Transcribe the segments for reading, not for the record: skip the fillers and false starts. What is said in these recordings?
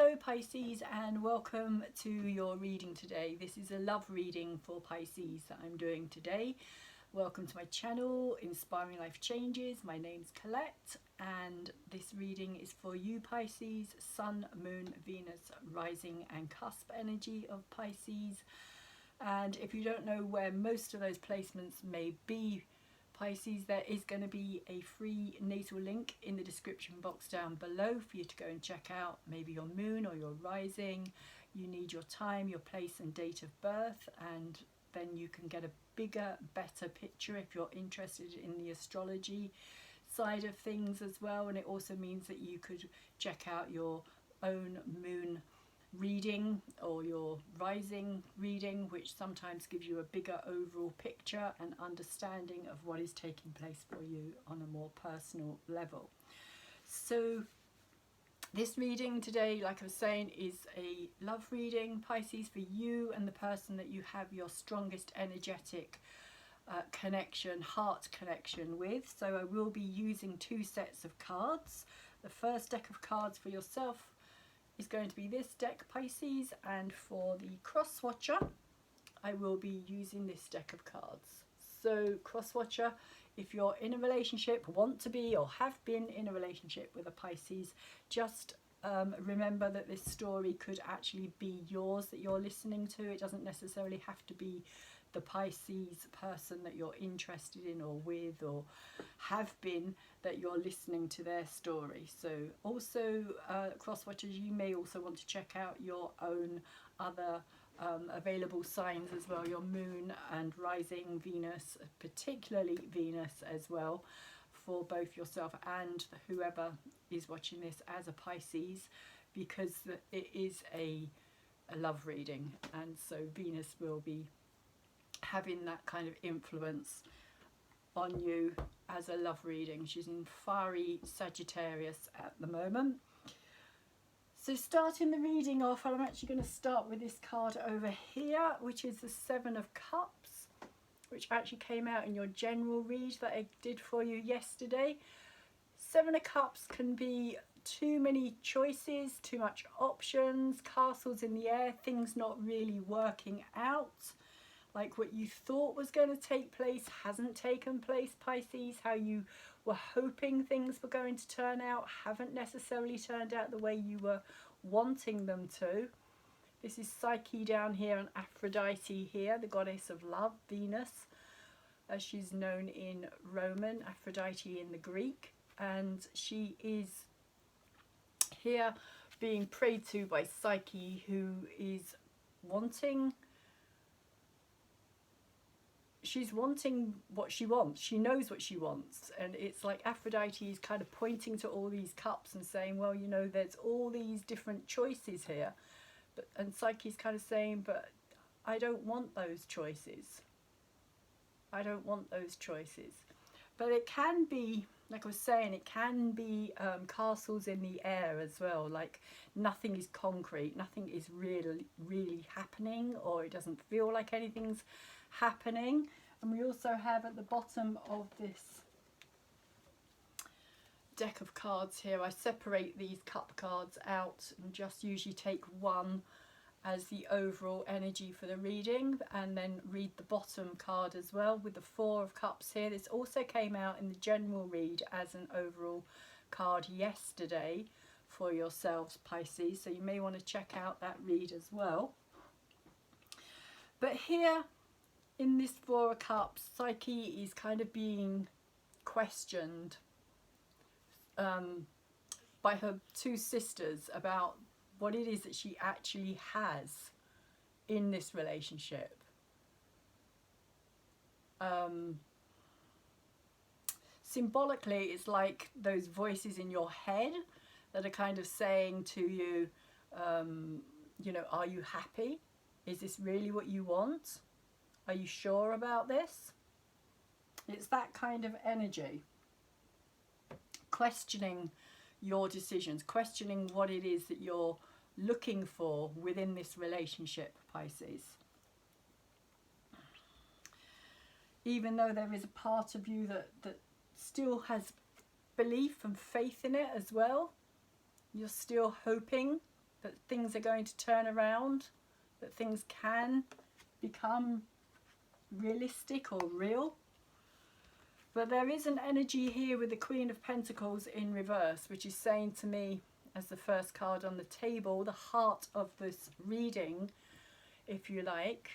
Hello Pisces, and welcome to your reading today. This is a love reading for Pisces that I'm doing today. Welcome to my channel, Inspiring Life Changes. My name's Colette, and this reading is for you Pisces, Sun, Moon, Venus, Rising and Cusp energy of Pisces. And if you don't know where most of those placements may be, Pisces, there is going to be a free natal link in the description box down below for you to go and check out maybe your moon or your rising. You need your time, your place and date of birth, and then you can get a bigger, better picture if you're interested in the astrology side of things as well. And it also means that you could check out your own moon reading or your rising reading, which sometimes gives you a bigger overall picture and understanding of what is taking place for you on a more personal level. So this reading today, like I was saying, is a love reading, Pisces, for you and the person that you have your strongest energetic connection, heart connection with. So I will be using two sets of cards. The first deck of cards for yourself is going to be this deck, Pisces, and for the cross watcher I will be using this deck of cards. So cross watcher, if you're in a relationship, want to be or have been in a relationship with a Pisces, just remember that this story could actually be yours that you're listening to. It doesn't necessarily have to be the Pisces person that you're interested in or with or have been that you're listening to their story. So also cross watchers, you may also want to check out your own other available signs as well, your moon and rising Venus, particularly Venus as well, for both yourself and whoever is watching this as a Pisces, because it is a love reading, and so Venus will be having that kind of influence on you as a love reading. She's in fiery Sagittarius at the moment. So starting the reading off, I'm actually going to start with this card over here, which is the Seven of Cups, which actually came out in your general read that I did for you yesterday. Seven of Cups can be too many choices, too much options, castles in the air, things not really working out. Like what you thought was going to take place hasn't taken place, Pisces. How you were hoping things were going to turn out haven't necessarily turned out the way you were wanting them to. This is Psyche down here and Aphrodite here, the goddess of love, Venus, as she's known in Roman, Aphrodite in the Greek. And she is here being prayed to by Psyche, who is wanting... she's wanting what she wants. She knows what she wants, and it's like Aphrodite is kind of pointing to all these cups and saying, well, you know, there's all these different choices here, and Psyche's kind of saying, but I don't want those choices. I don't want those choices. But it can be, like I was saying, it can be castles in the air as well, like nothing is concrete, nothing is really happening, or it doesn't feel like anything's happening. And we also have at the bottom of this deck of cards here, I separate these cup cards out and just usually take one as the overall energy for the reading, and then read the bottom card as well with the Four of Cups here. This also came out in the general read as an overall card yesterday for yourselves, Pisces, so you may want to check out that read as well. But here in this Four of Cups, Psyche is kind of being questioned by her two sisters about what it is that she actually has in this relationship. Symbolically, it's like those voices in your head that are kind of saying to you, you know, are you happy? Is this really what you want? Are you sure about this? It's that kind of energy. Questioning your decisions, questioning what it is that you're looking for within this relationship, Pisces. Even though there is a part of you that still has belief and faith in it as well, you're still hoping that things are going to turn around, that things can become realistic or real. But there is an energy here with the Queen of Pentacles in reverse, which is saying to me, as the first card on the table, the heart of this reading, if you like,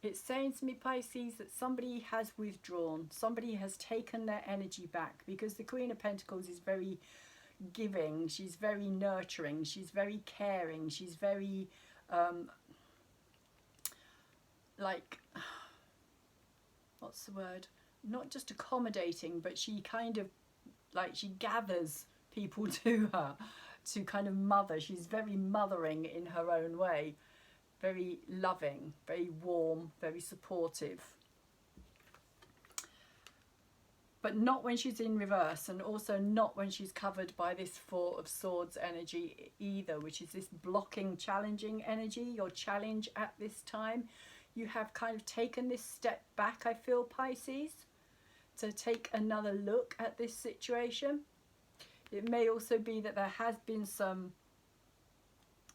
it's saying to me, Pisces, that somebody has withdrawn, somebody has taken their energy back, because the Queen of Pentacles is very giving, she's very nurturing, she's very caring, she's very like, what's the word, not just accommodating, but she kind of like, she gathers people to her to kind of mother. She's very mothering in her own way, very loving, very warm, very supportive. But not when she's in reverse, and also not when she's covered by this Four of Swords energy either, which is this blocking, challenging energy, your challenge at this time. You have kind of taken this step back, I feel, Pisces, to take another look at this situation. It may also be that there has been some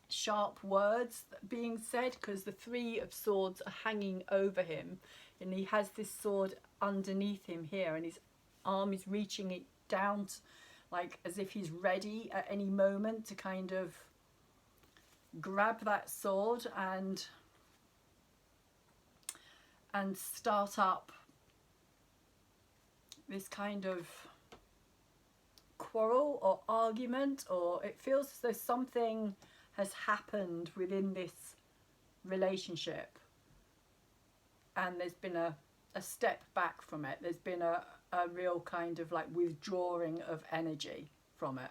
sharp words being said, because the Three of Swords are hanging over him, and he has this sword underneath him here, and his arm is reaching it down to, like as if he's ready at any moment to kind of grab that sword and start up this kind of quarrel or argument, or it feels as though something has happened within this relationship and there's been a step back from it. There's been a real kind of like withdrawing of energy from it.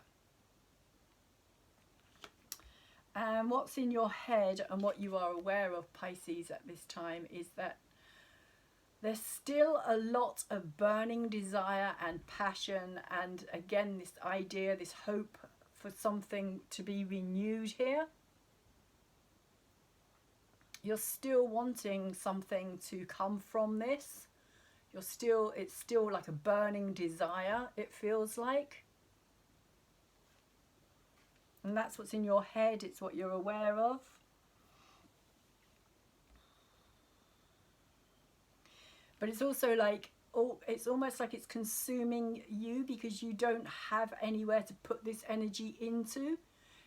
And what's in your head and what you are aware of, Pisces, at this time is that there's still a lot of burning desire and passion, and again this idea, this hope for something to be renewed here. You're still wanting something to come from this. It's still like a burning desire, it feels like. And that's what's in your head, it's what you're aware of. But it's also like, it's almost like it's consuming you, because you don't have anywhere to put this energy into.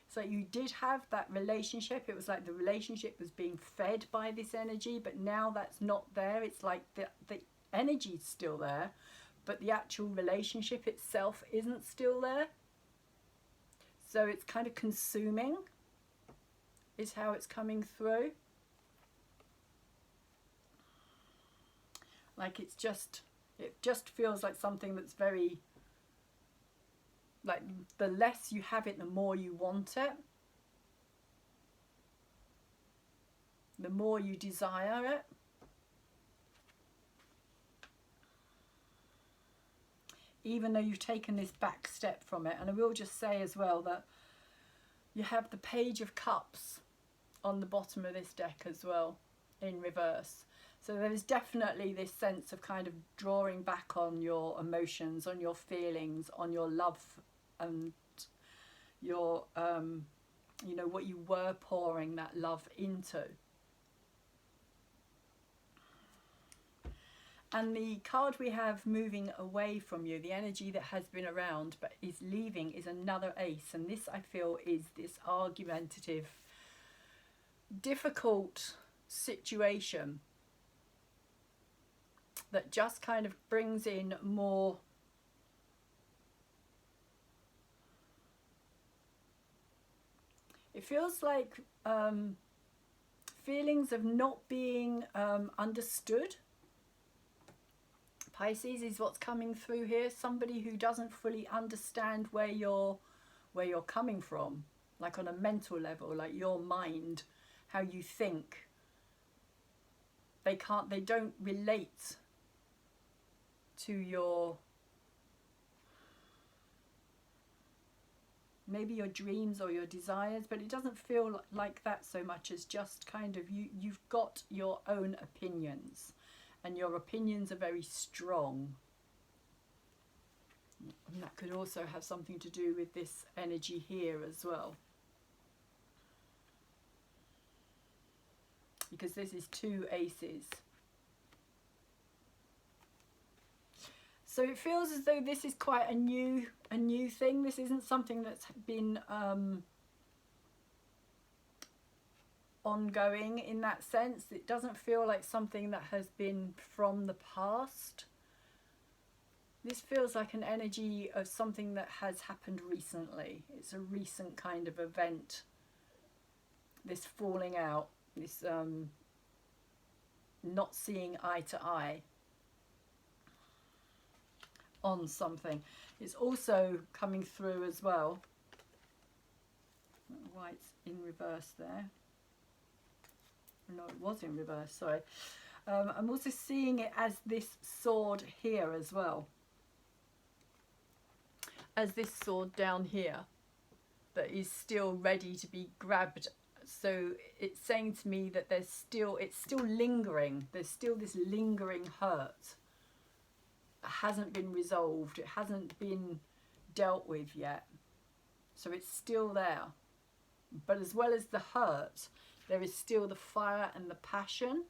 So you did have that relationship. It was like the relationship was being fed by this energy, but now that's not there. It's like the energy's still there, but the actual relationship itself isn't still there. So it's kind of consuming, is how it's coming through. Like it just feels like something that's very, like the less you have it, the more you want it. The more you desire it. Even though you've taken this back step from it. And I will just say as well that you have the Page of Cups on the bottom of this deck as well, in reverse. So there's definitely this sense of kind of drawing back on your emotions, on your feelings, on your love, and your, you know, what you were pouring that love into. And the card we have moving away from you, the energy that has been around but is leaving, is another Ace. And this, I feel, is this argumentative, difficult situation that just kind of brings in more it feels like feelings of not being understood. Pisces is what's coming through here. Somebody who doesn't fully understand where you're coming from, like on a mental level, like your mind, how you think. They don't relate to your, maybe your dreams or your desires, but it doesn't feel like that so much as just kind of you've got your own opinions, and your opinions are very strong. And that could also have something to do with this energy here as well. because this is 2 aces. So it feels as though this is quite a new thing. This isn't something that's been ongoing in that sense. It doesn't feel like something that has been from the past. This feels like an energy of something that has happened recently. It's a recent kind of event. This falling out, this not seeing eye to eye on something. It's also coming through as well. I don't know why it's in reverse there. No, it was in reverse, sorry. I'm also seeing it as this sword here as well. As this sword down here that is still ready to be grabbed. So it's saying to me that it's still lingering. There's still this lingering hurt. It hasn't been resolved. It hasn't been dealt with yet. So it's still there. But as well as the hurt, there is still the fire and the passion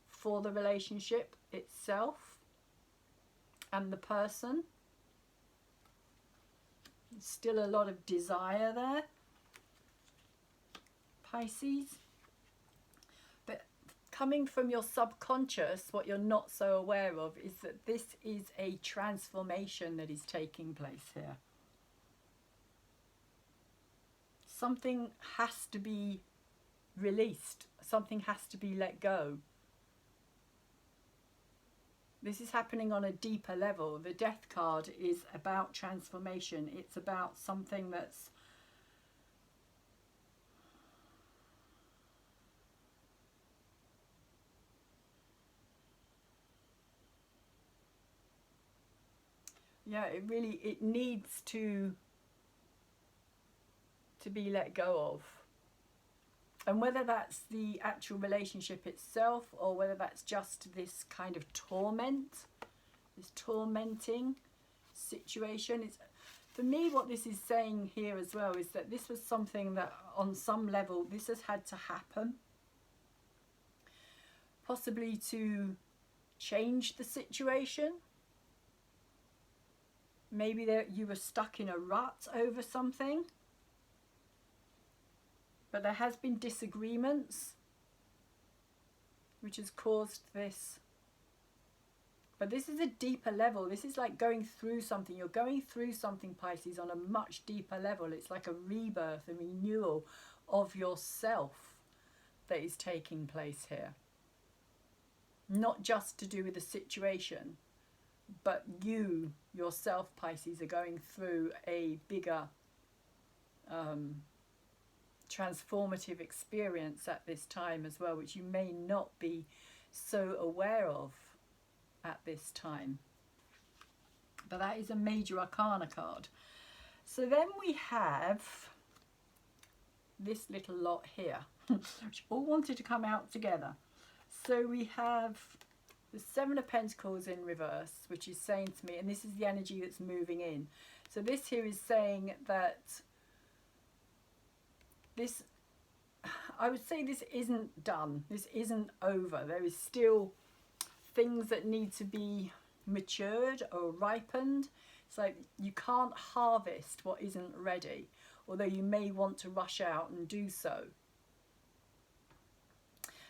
for the relationship itself and the person. There's still a lot of desire there, Pisces. But coming from your subconscious, what you're not so aware of is that this is a transformation that is taking place here. Something has to be released. Something has to be let go. This is happening on a deeper level. The Death card is about transformation. It's about something that's it needs to be let go of. And whether that's the actual relationship itself or whether that's just this kind of torment, this tormenting situation. It's, for me, what this is saying here as well is that this was something that on some level, this has had to happen. Possibly to change the situation. Maybe you were stuck in a rut over something. But there has been disagreements which has caused this. But this is a deeper level. This is like going through something. You're going through something, Pisces, on a much deeper level. It's like a rebirth, a renewal of yourself that is taking place here. Not just to do with the situation, but you yourself, Pisces, are going through a bigger transformative experience at this time as well, which you may not be so aware of at this time. But that is a major arcana card. So then we have this little lot here, which all wanted to come out together. So we have the Seven of Pentacles in reverse, which is saying to me, and this is the energy that's moving in. So this here is saying that this, I would say this isn't done. This isn't over. There is still things that need to be matured or ripened. It's like you can't harvest what isn't ready, although you may want to rush out and do so.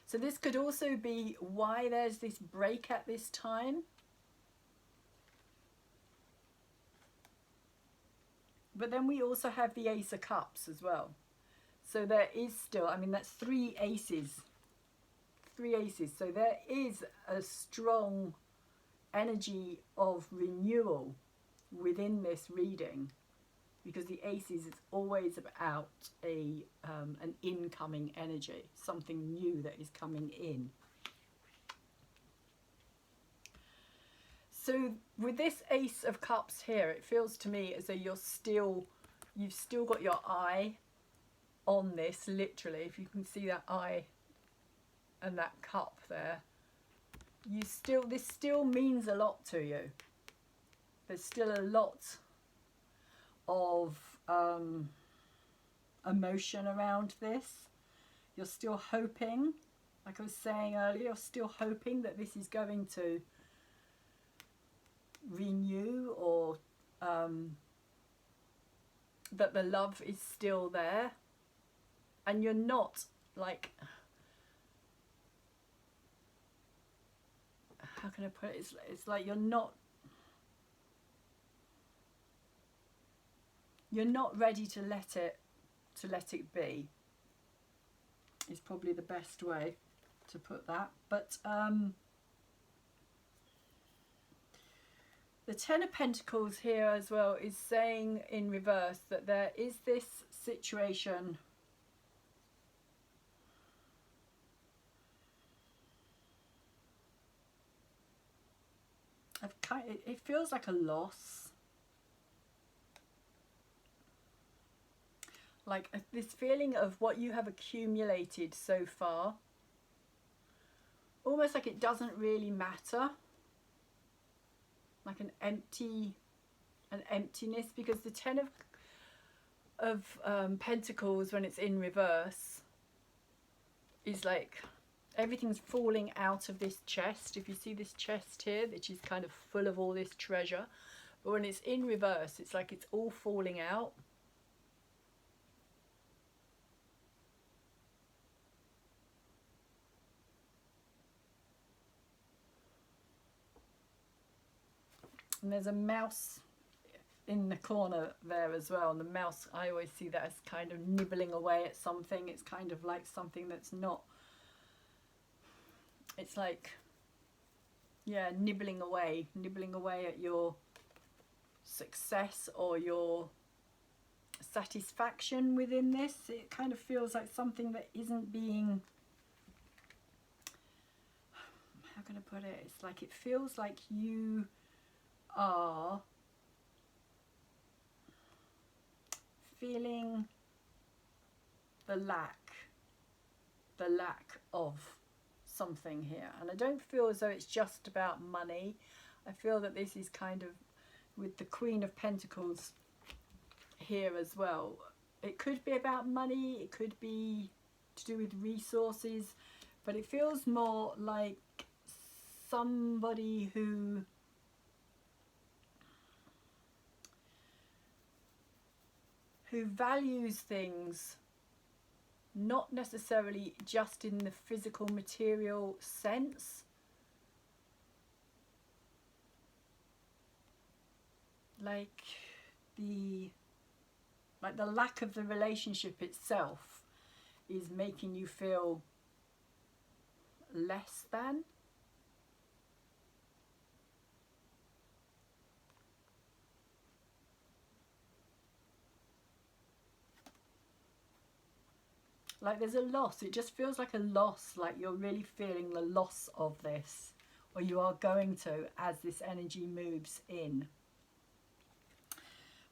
So this could also be why there's this break at this time. But then we also have the Ace of Cups as well. So there is still, I mean, that's 3 aces. 3 aces. So there is a strong energy of renewal within this reading, because the aces is always about an incoming energy, something new that is coming in. So with this Ace of Cups here, it feels to me as though you've still got your eye on this, literally. If you can see that eye and that cup there, this still means a lot to you. There's still a lot of emotion around this. You're still hoping, like I was saying earlier, you're still hoping that this is going to renew, or that the love is still there. And you're not, like, how can I put it? It's like you're not ready to let it be, is probably the best way to put that. But the Ten of Pentacles here as well is saying in reverse that there is this situation of it feels like a loss, like this feeling of what you have accumulated so far, almost like it doesn't really matter, like an emptiness, because the Ten of Pentacles, when it's in reverse, is like everything's falling out of this chest. If you see this chest here, which is kind of full of all this treasure, but when it's in reverse, it's like it's all falling out. And there's a mouse in the corner there as well, and the mouse, I always see that as kind of nibbling away at something. It's kind of like something that's not, it's like, yeah, nibbling away at your success or your satisfaction within this. It kind of feels like something that isn't being, how can I put it? It's like it feels like you are feeling the lack of something here. And I don't feel as though it's just about money. I feel that this is kind of with the Queen of Pentacles here as well. It could be about money, it could be to do with resources, but it feels more like somebody who values things not necessarily just in the physical material sense, like the lack of the relationship itself is making you feel less than. Like there's a loss. It just feels like a loss, like you're really feeling the loss of this, or you are going to, as this energy moves in.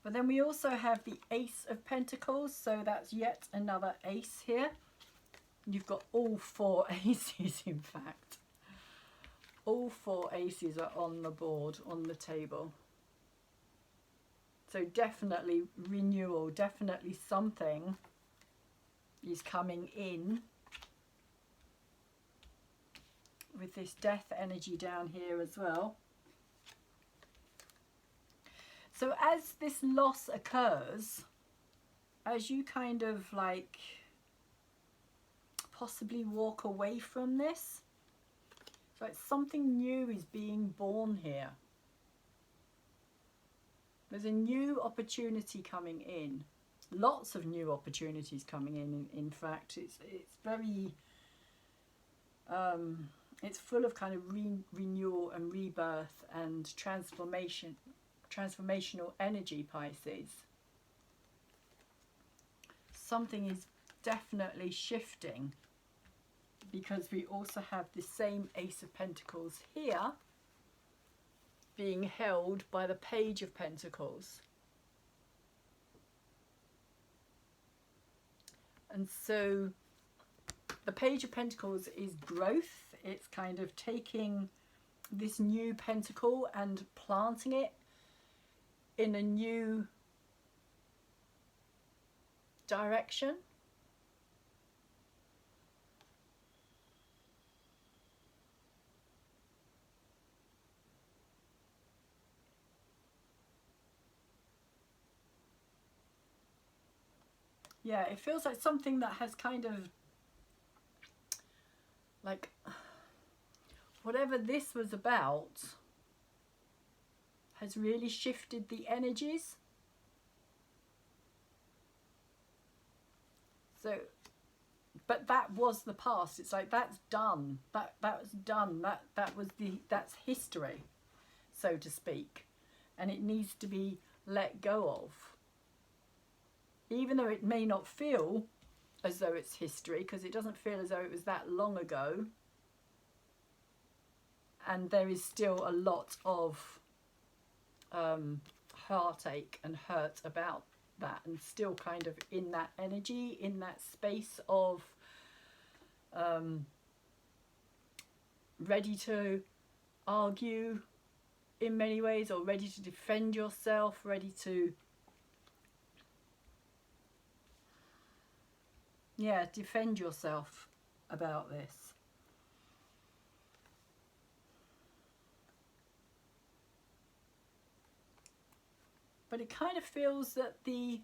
But then we also have the Ace of Pentacles, so that's yet another ace here. You've got all four aces, in fact. All four aces are on the board, on the table. So definitely renewal, definitely something is coming in with this death energy down here as well. So as this loss occurs, as you kind of like possibly walk away from this, so it's something new is being born here. There's a new opportunity coming in. Lots of new opportunities coming in fact. It's very it's full of kind of renewal and rebirth and transformational energy, Pisces. Something is definitely shifting, because we also have the same Ace of Pentacles here being held by the Page of Pentacles. And so the Page of Pentacles is growth. It's kind of taking this new pentacle and planting it in a new direction. Yeah, it feels like something that has kind of, like, whatever this was about has really shifted the energies. So, but that was the past. It's like, that's done. That was done. That's history, so to speak. And it needs to be let go of. Even though it may not feel as though it's history, because it doesn't feel as though it was that long ago. And there is still a lot of heartache and hurt about that, and still kind of in that energy, in that space of ready to argue in many ways, or ready to defend yourself, ready to, yeah, defend yourself about this. But it kind of feels that the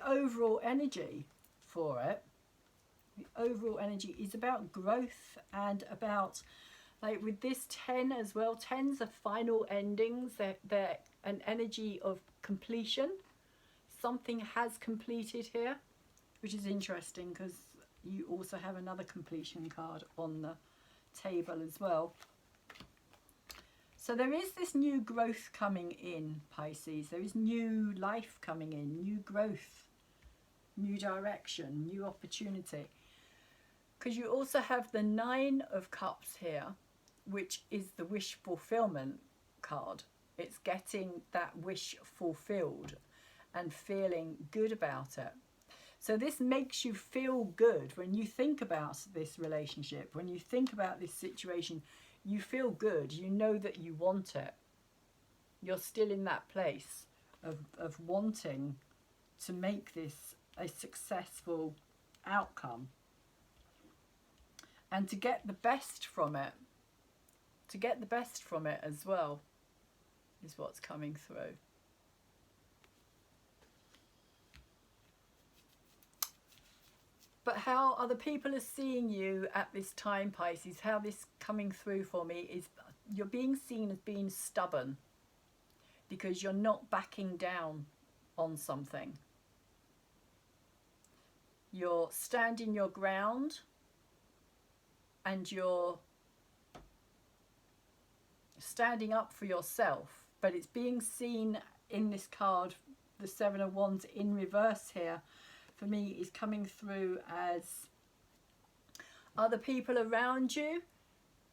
overall energy for it, the overall energy is about growth, and about, like with this 10 as well, 10s are final endings. They're an energy of completion. Something has completed here, which is interesting because you also have another completion card on the table as well. So there is this new growth coming in, Pisces. There is new life coming in, new growth, new direction, new opportunity. Because you also have the 9 of Cups here, which is the wish fulfillment card. It's getting that wish fulfilled and feeling good about it. So this makes you feel good when you think about this relationship, when you think about this situation. You feel good, you know that you want it. You're still in that place of wanting to make this a successful outcome. And to get the best from it, as well, is what's coming through. But how other people are seeing you at this time, Pisces, how this coming through for me is you're being seen as being stubborn, because you're not backing down on something. You're standing your ground, and you're standing up for yourself. But it's being seen in this card, the 7 of Wands in reverse here, for me is coming through as other people around you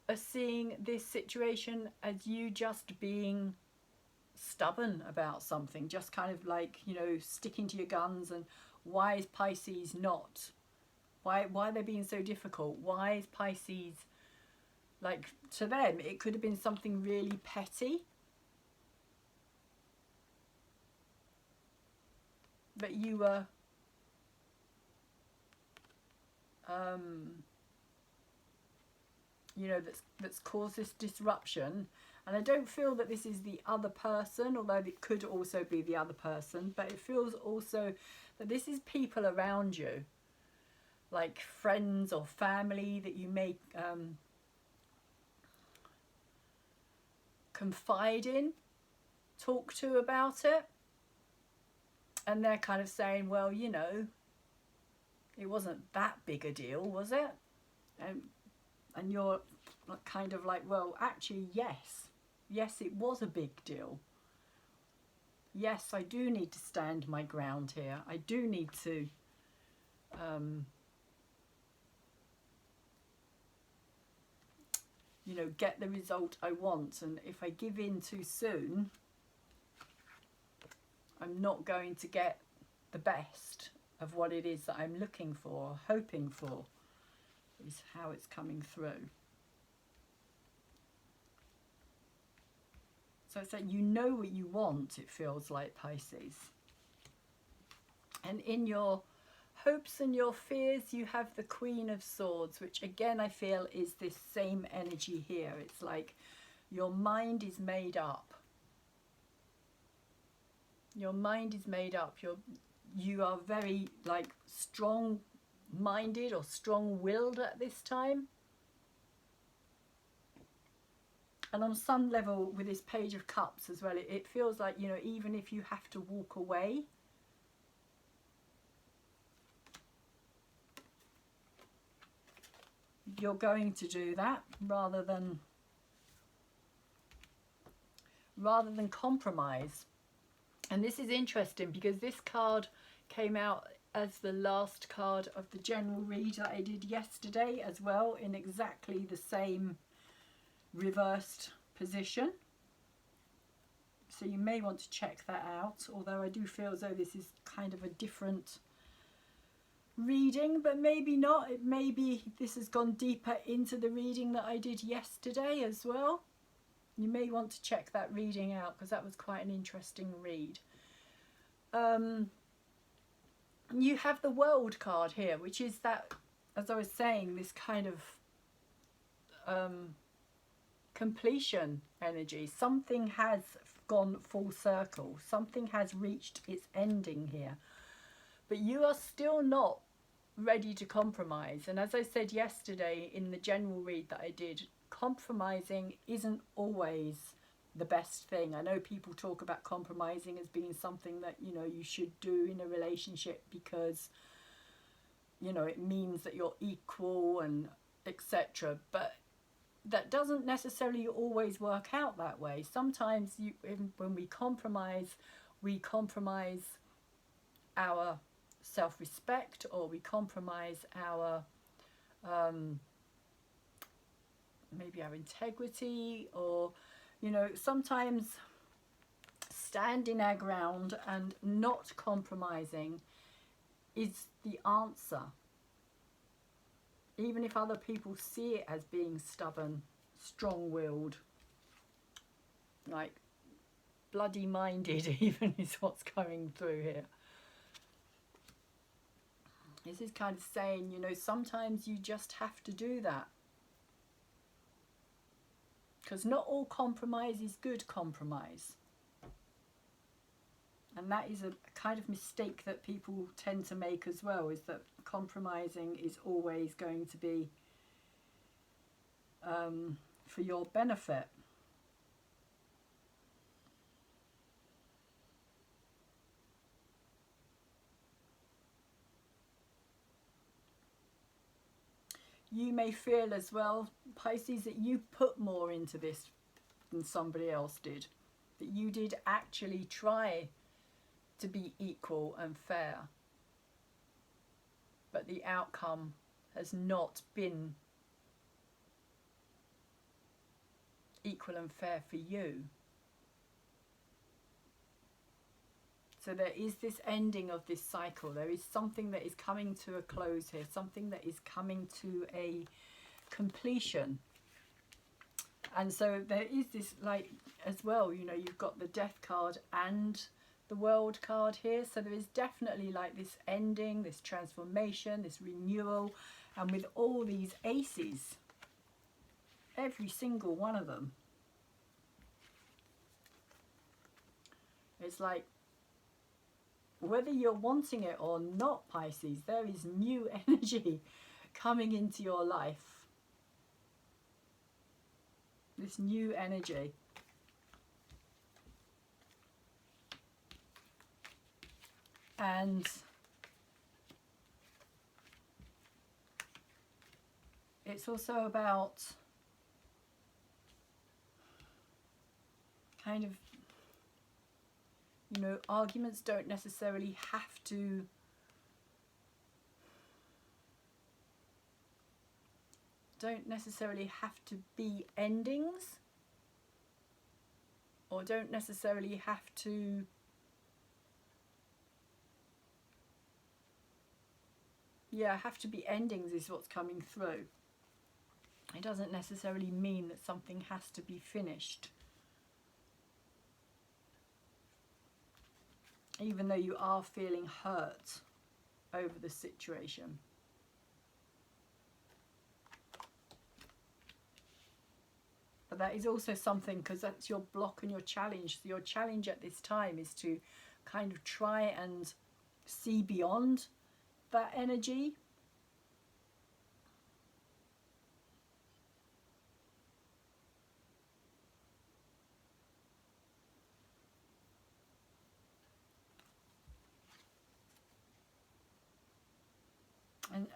are seeing this situation as you just being stubborn about something, just kind of like, you know, sticking to your guns. And why is Pisces not? Why are they being so difficult? Why is Pisces, like, to them it could have been something really petty, but you were you know, that's caused this disruption. And I don't feel that this is the other person, although it could also be the other person, but it feels also that this is people around you, like friends or family that you may confide in, talk to about it, and they're kind of saying, well, you know, it wasn't that big a deal, was it? And you're kind of like, well, actually, yes, it was a big deal. Yes, I do need to stand my ground here. I do need to you know, get the result I want. And if I give in too soon, I'm not going to get the best of what it is that I'm looking for, hoping for, is how it's coming through. So it's like, you know what you want, it feels like, Pisces. And in your hopes and your fears, you have the Queen of Swords, which again I feel is this same energy here. It's like your mind is made up. Your mind is made up. you are very like strong minded or strong willed at this time. And on some level with this Page of Cups as well, it feels like, you know, even if you have to walk away, you're going to do that rather than compromise. And this is interesting because this card came out as the last card of the general read that I did yesterday as well, in exactly the same reversed position. So you may want to check that out, although I do feel as though this is kind of a different reading, but maybe not. It maybe this has gone deeper into the reading that I did yesterday as well. You may want to check that reading out because that was quite an interesting read. You have the World card here, which is that, as I was saying, this kind of completion energy. Something has gone full circle. Something has reached its ending here. But you are still not ready to compromise. And as I said yesterday in the general read that I did, compromising isn't always the best thing. I know people talk about compromising as being something that, you know, you should do in a relationship because, you know, it means that you're equal and etc. But that doesn't necessarily always work out that way. Sometimes when we compromise our self-respect, or we compromise our maybe our integrity, or, you know, sometimes standing our ground and not compromising is the answer, even if other people see it as being stubborn, strong-willed, like bloody-minded even is what's coming through here. This is kind of saying, you know, sometimes you just have to do that. Because not all compromise is good compromise. And that is a kind of mistake that people tend to make as well, is that compromising is always going to be for your benefit. You may feel as well, Pisces, that you put more into this than somebody else did. That you did actually try to be equal and fair. But the outcome has not been equal and fair for you. So there is this ending of this cycle. There is something that is coming to a close here, something that is coming to a completion. And so there is this, like, as well, you know, you've got the Death card and the World card here. So there is definitely like this ending, this transformation, this renewal. And with all these aces, every single one of them, it's like, whether you're wanting it or not, Pisces, there is new energy coming into your life. This new energy. And it's also about kind of, you know, arguments don't necessarily have to be endings, or don't necessarily have to be endings is what's coming through. It doesn't necessarily mean that something has to be finished. Even though you are feeling hurt over the situation. But that is also something, because that's your block and your challenge. So your challenge at this time is to kind of try and see beyond that energy.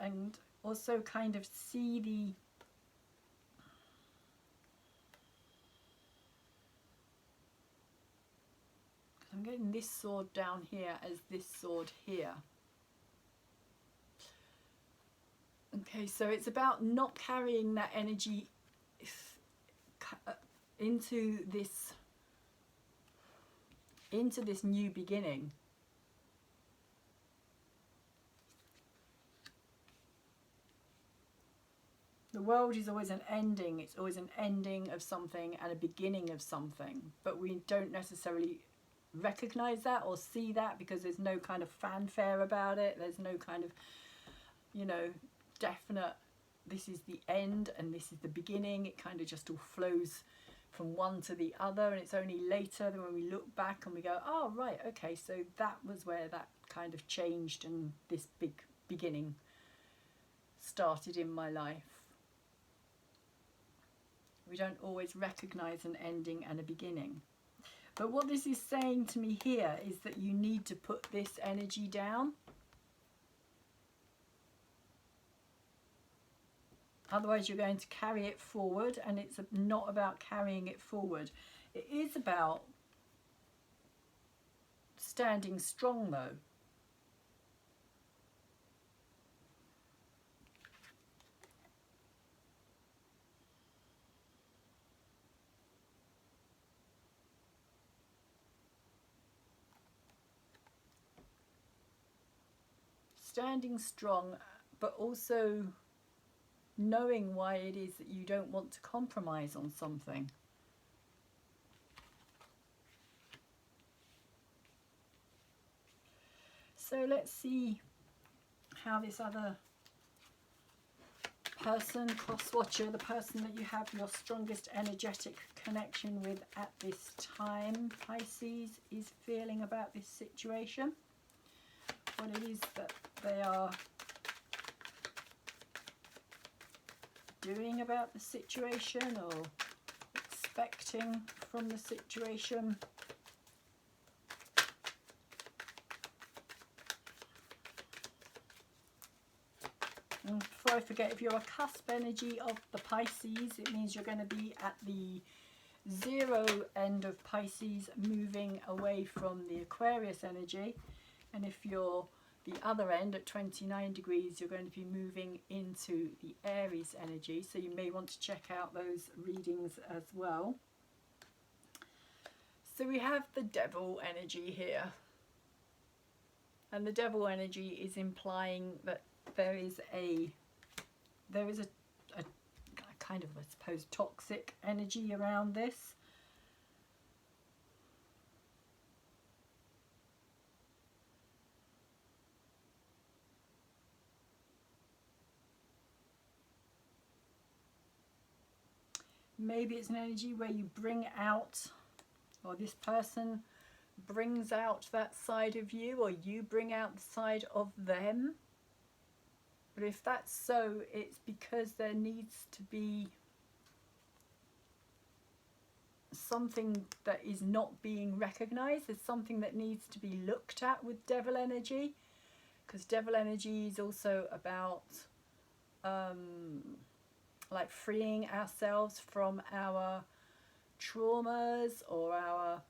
And also kind of see the I'm getting this sword down here as this sword here. Okay, so it's about not carrying that energy into this new beginning. The world is always an ending. It's always an ending of something and a beginning of something. But we don't necessarily recognize that or see that because there's no kind of fanfare about it. There's no kind of, you know, definite, this is the end and this is the beginning. It kind of just all flows from one to the other. And it's only later that when we look back and we go, oh, right, okay, so that was where that kind of changed and this big beginning started in my life. We don't always recognize an ending and a beginning. But what this is saying to me here is that you need to put this energy down. Otherwise you're going to carry it forward, and it's not about carrying it forward. It is about standing strong though. Standing strong, but also knowing why it is that you don't want to compromise on something. So let's see how this other person, cross watcher, the person that you have your strongest energetic connection with at this time, Pisces, is feeling about this situation. What it is that they are doing about the situation or expecting from the situation. And before I forget, if you're a cusp energy of the Pisces, it means you're going to be at the 0 end of Pisces, moving away from the Aquarius energy. And if you're the other end at 29 degrees, you're going to be moving into the Aries energy. So you may want to check out those readings as well. So we have the Devil energy here. And the Devil energy is implying that there is a kind of, I suppose, toxic energy around this. Maybe it's an energy where you bring out, or this person brings out that side of you, or you bring out the side of them. But if that's so, it's because there needs to be something that is not being recognized. There's something that needs to be looked at with Devil energy, because Devil energy is also about like freeing ourselves from our traumas or our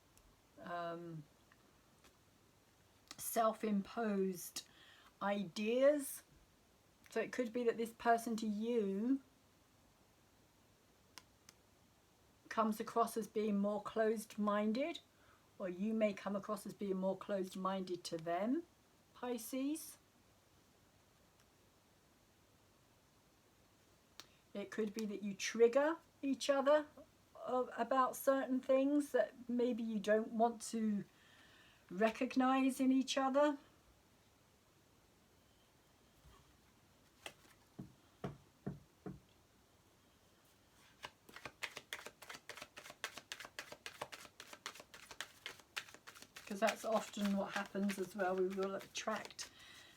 self-imposed ideas. So it could be that this person to you comes across as being more closed-minded, or you may come across as being more closed-minded to them, Pisces. It could be that you trigger each other about certain things that maybe you don't want to recognize in each other. Because that's often what happens as well. We will attract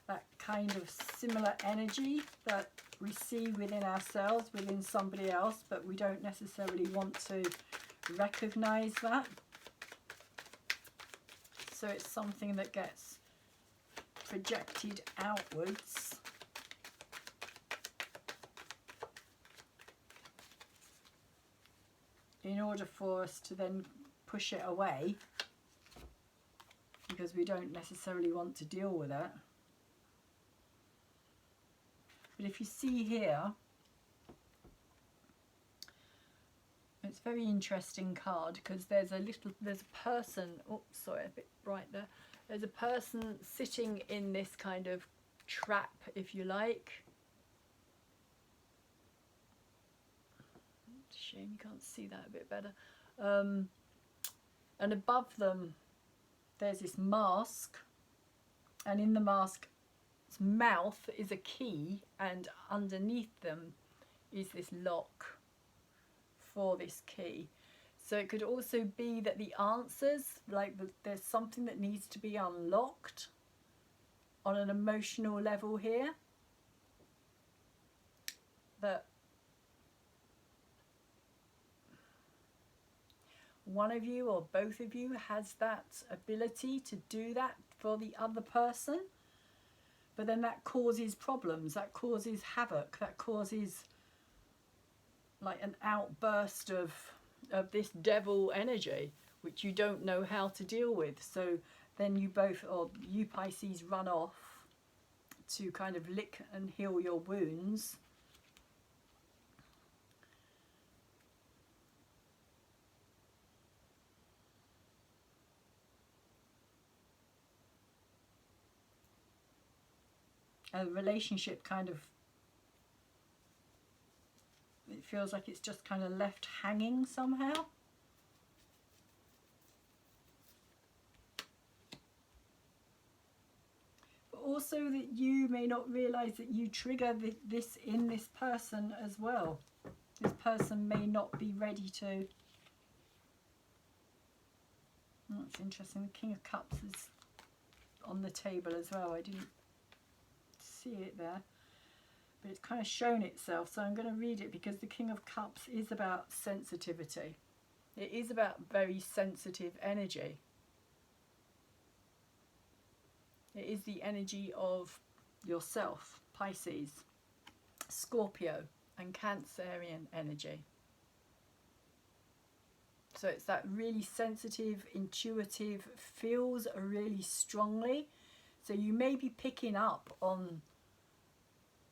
that kind of similar energy that we see within ourselves, within somebody else, but we don't necessarily want to recognize that. So it's something that gets projected outwards. In order for us to then push it away, because we don't necessarily want to deal with it. But if you see here, it's a very interesting card, because there's a person, oh sorry, a bit bright there. There's a person sitting in this kind of trap, if you like. Shame you can't see that a bit better. And above them there's this mask, and in the mask's mouth is a key, and underneath them is this lock for this key. So it could also be that the answers, like there's something that needs to be unlocked on an emotional level here, that one of you or both of you has that ability to do that for the other person, but then that causes problems, that causes havoc, that causes like an outburst of this devil energy, which you don't know how to deal with. So then you both, or you Pisces, run off to kind of lick and heal your wounds. A relationship kind of, it feels like it's just kind of left hanging somehow. But also that you may not realize that you trigger this in this person as well. This person may not be ready to. Oh, that's interesting. The King of Cups is on the table as well. I didn't see it there, but it's kind of shown itself, so I'm going to read it, because the King of Cups is about sensitivity. It is about very sensitive energy. It is the energy of yourself, Pisces, Scorpio and Cancerian energy. So it's that really sensitive, intuitive, feels really strongly. So you may be picking up on,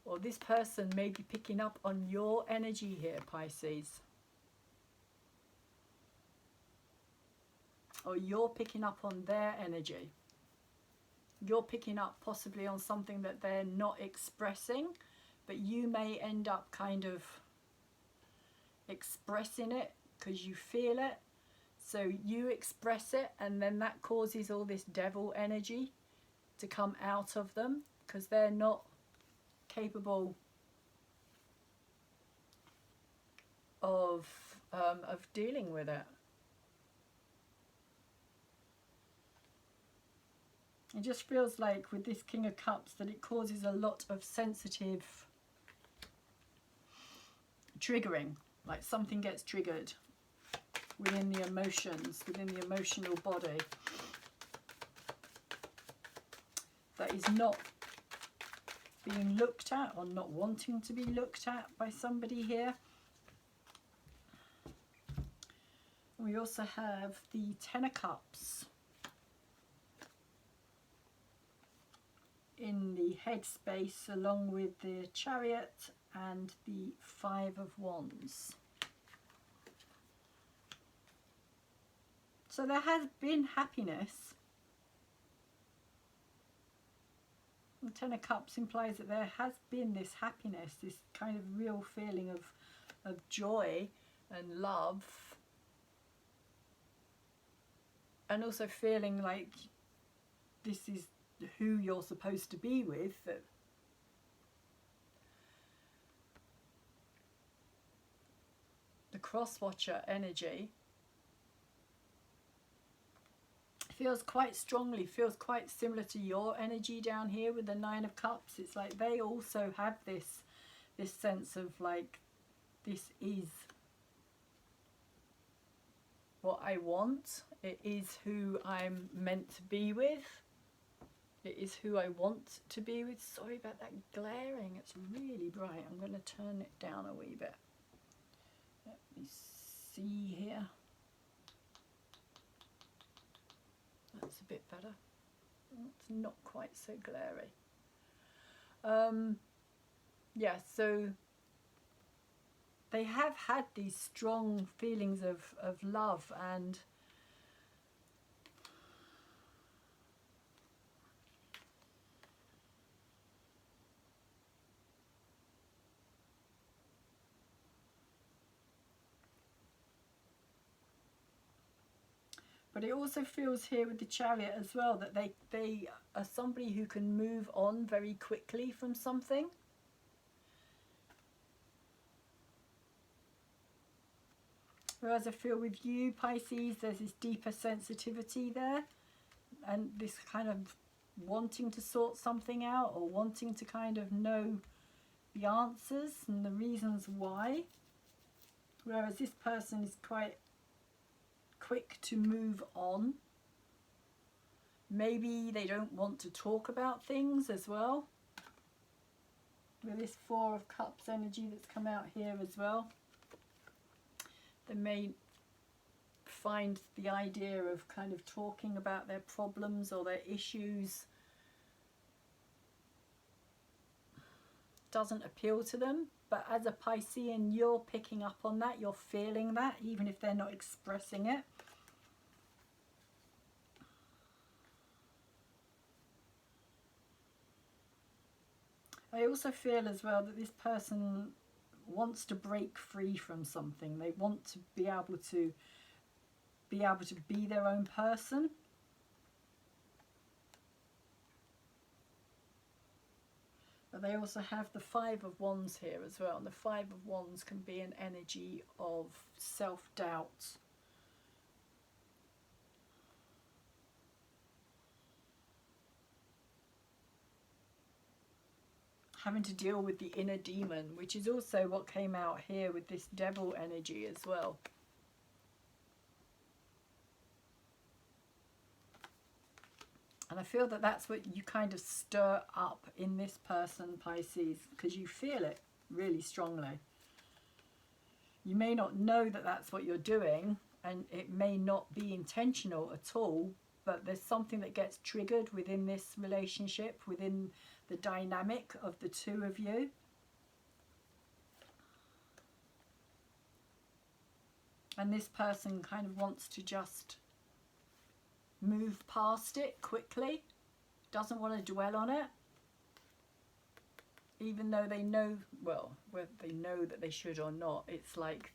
or this person may be picking up on your energy here, Pisces. Or you're picking up on their energy. You're picking up possibly on something that they're not expressing, but you may end up kind of expressing it because you feel it. So you express it, and then that causes all this devil energy to come out of them, because they're not capable of dealing with it. It just feels like with this King of Cups that it causes a lot of sensitive triggering, like something gets triggered within the emotions, within the emotional body, that is not being looked at or not wanting to be looked at by somebody here. We also have the Ten of Cups in the Headspace, along with the Chariot and the Five of Wands. So there has been happiness. The Ten of Cups implies that there has been this happiness, this kind of real feeling of joy and love, and also feeling like this is who you're supposed to be with. That the Cross-Watcher energy feels quite strongly, feels quite similar to your energy down here with the Nine of Cups. It's like they also have this sense of like, this is what I want. It is who I'm meant to be with. It is who I want to be with. Sorry about that glaring. It's really bright. I'm going to turn it down a wee bit. Let me see here. That's a bit better. It's not quite so glary. Yeah, so they have had these strong feelings of love, and but it also feels here with the Chariot as well that they are somebody who can move on very quickly from something. Whereas I feel with you, Pisces, there's this deeper sensitivity there, and this kind of wanting to sort something out, or wanting to kind of know the answers and the reasons why. Whereas this person is quite quick to move on. Maybe they don't want to talk about things as well. With this Four of Cups energy that's come out here as well. They may find the idea of kind of talking about their problems or their issues doesn't appeal to them. But as a Piscean, you're picking up on that, you're feeling that, even if they're not expressing it. I also feel as well that this person wants to break free from something. They want to be able to be their own person. But they also have the Five of Wands here as well. And the Five of Wands can be an energy of self-doubt. Having to deal with the inner demon, which is also what came out here with this Devil energy as well. And I feel that that's what you kind of stir up in this person, Pisces, because you feel it really strongly. You may not know that that's what you're doing, and it may not be intentional at all, but there's something that gets triggered within this relationship, within the dynamic of the two of you. And this person kind of wants to just move past it quickly, doesn't want to dwell on it, even though they know, well, whether they know that they should or not. It's like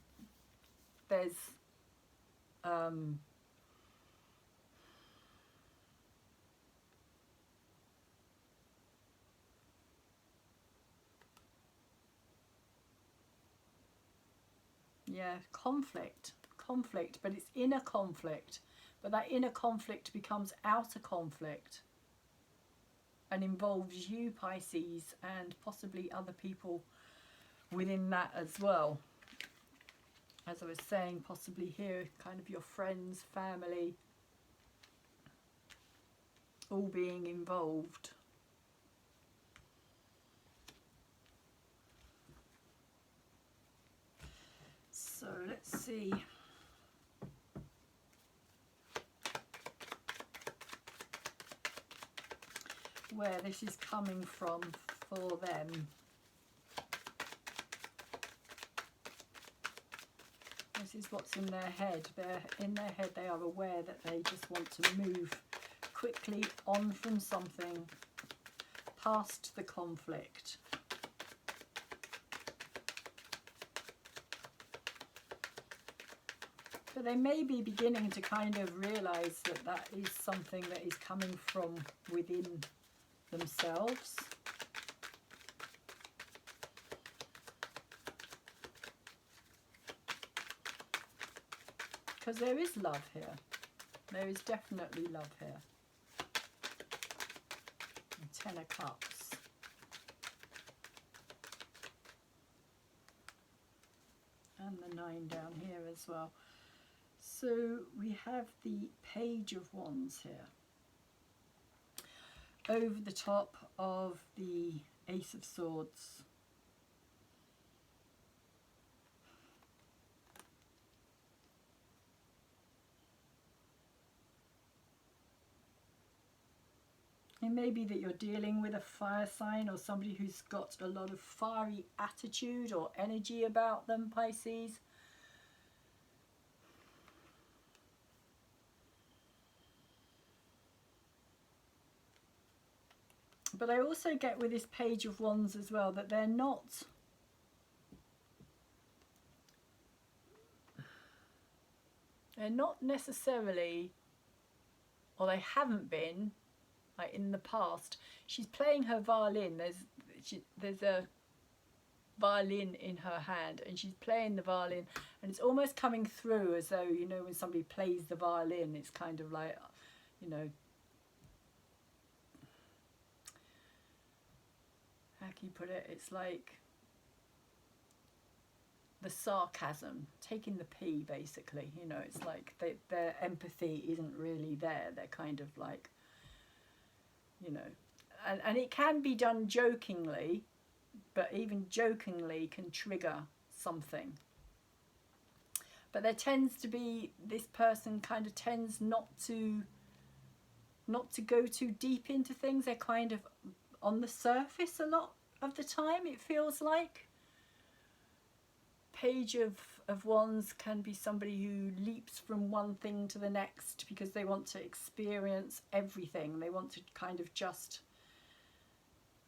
there's yeah, conflict, but it's inner conflict. But that inner conflict becomes outer conflict and involves you, Pisces, and possibly other people within that as well. As I was saying, possibly here, kind of your friends, family, all being involved. So let's see. Where this is coming from for them. This is what's in their head. In their head they are aware that they just want to move quickly on from something, past the conflict. But they may be beginning to kind of realise that that is something that is coming from within themselves. Because there is love here. There is definitely love here. And 10 of Cups. And the 9 down here as well. So we have the Page of Wands here. Over the top of the Ace of Swords. It may be that you're dealing with a fire sign or somebody who's got a lot of fiery attitude or energy about them, Pisces. But I also get with this Page of Wands as well that they're not necessarily, or they haven't been, like in the past. She's playing her violin. There's a violin in her hand and she's playing the violin, and it's almost coming through as though, you know, when somebody plays the violin, it's kind of like, you know, how can you put it? It's like the sarcasm, taking the P, basically. You know, it's like their empathy isn't really there. They're kind of like, you know, and it can be done jokingly, but even jokingly can trigger something. But there tends to be, this person kind of tends not to go too deep into things. They're kind of on the surface a lot of the time, it feels like. Page of Wands can be somebody who leaps from one thing to the next because they want to experience everything. They want to kind of just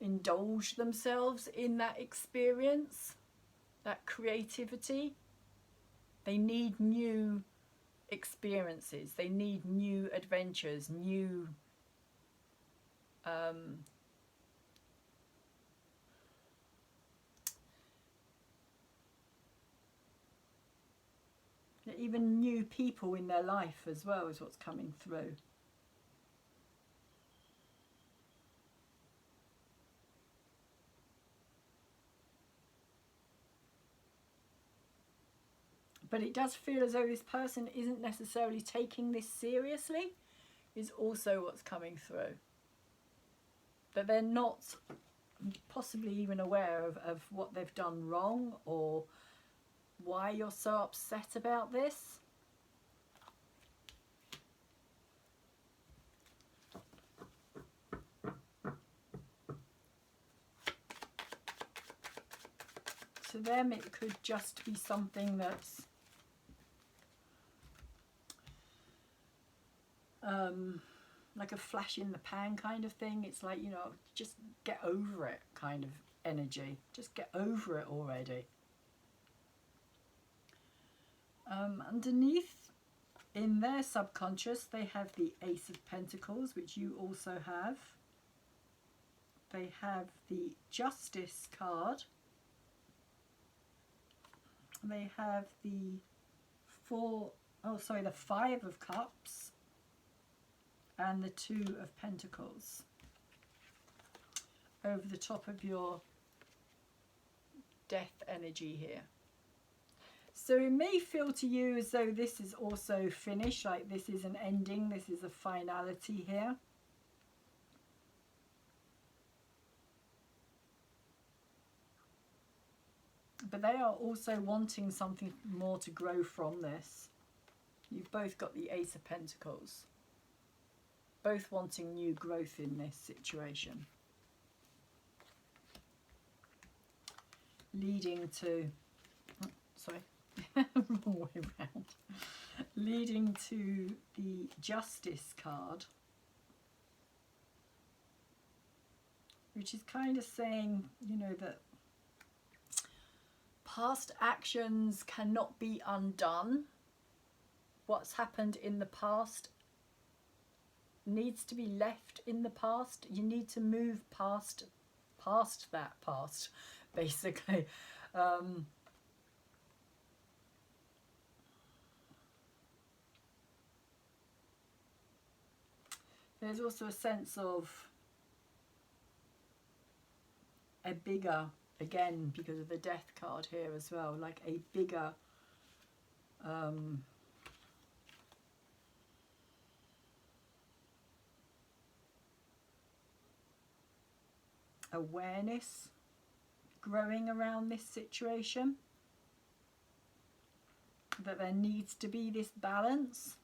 indulge themselves in that experience, that creativity. They need new experiences. They need new adventures, new even new people in their life as well is what's coming through. But it does feel as though this person isn't necessarily taking this seriously, is also what's coming through. That they're not possibly even aware of what they've done wrong or why you're so upset about this. To them it could just be something that's like a flash in the pan kind of thing. It's like, you know, just get over it kind of energy. Just get over it already. Underneath, in their subconscious, they have the Ace of Pentacles, which you also have. They have the Justice card. They have the the 5 of Cups and the 2 of Pentacles over the top of your death energy here. So it may feel to you as though this is also finished, like this is an ending, this is a finality here. But they are also wanting something more to grow from this. You've both got the Ace of Pentacles. Both wanting new growth in this situation. Leading to... Oh, sorry. Wrong way around. Leading to the Justice card. Which is kind of saying, you know, that past actions cannot be undone. What's happened in the past needs to be left in the past. You need to move past that past, basically. There's also a sense of a bigger, again because of the death card here as well, like a bigger awareness growing around this situation, that there needs to be this balance.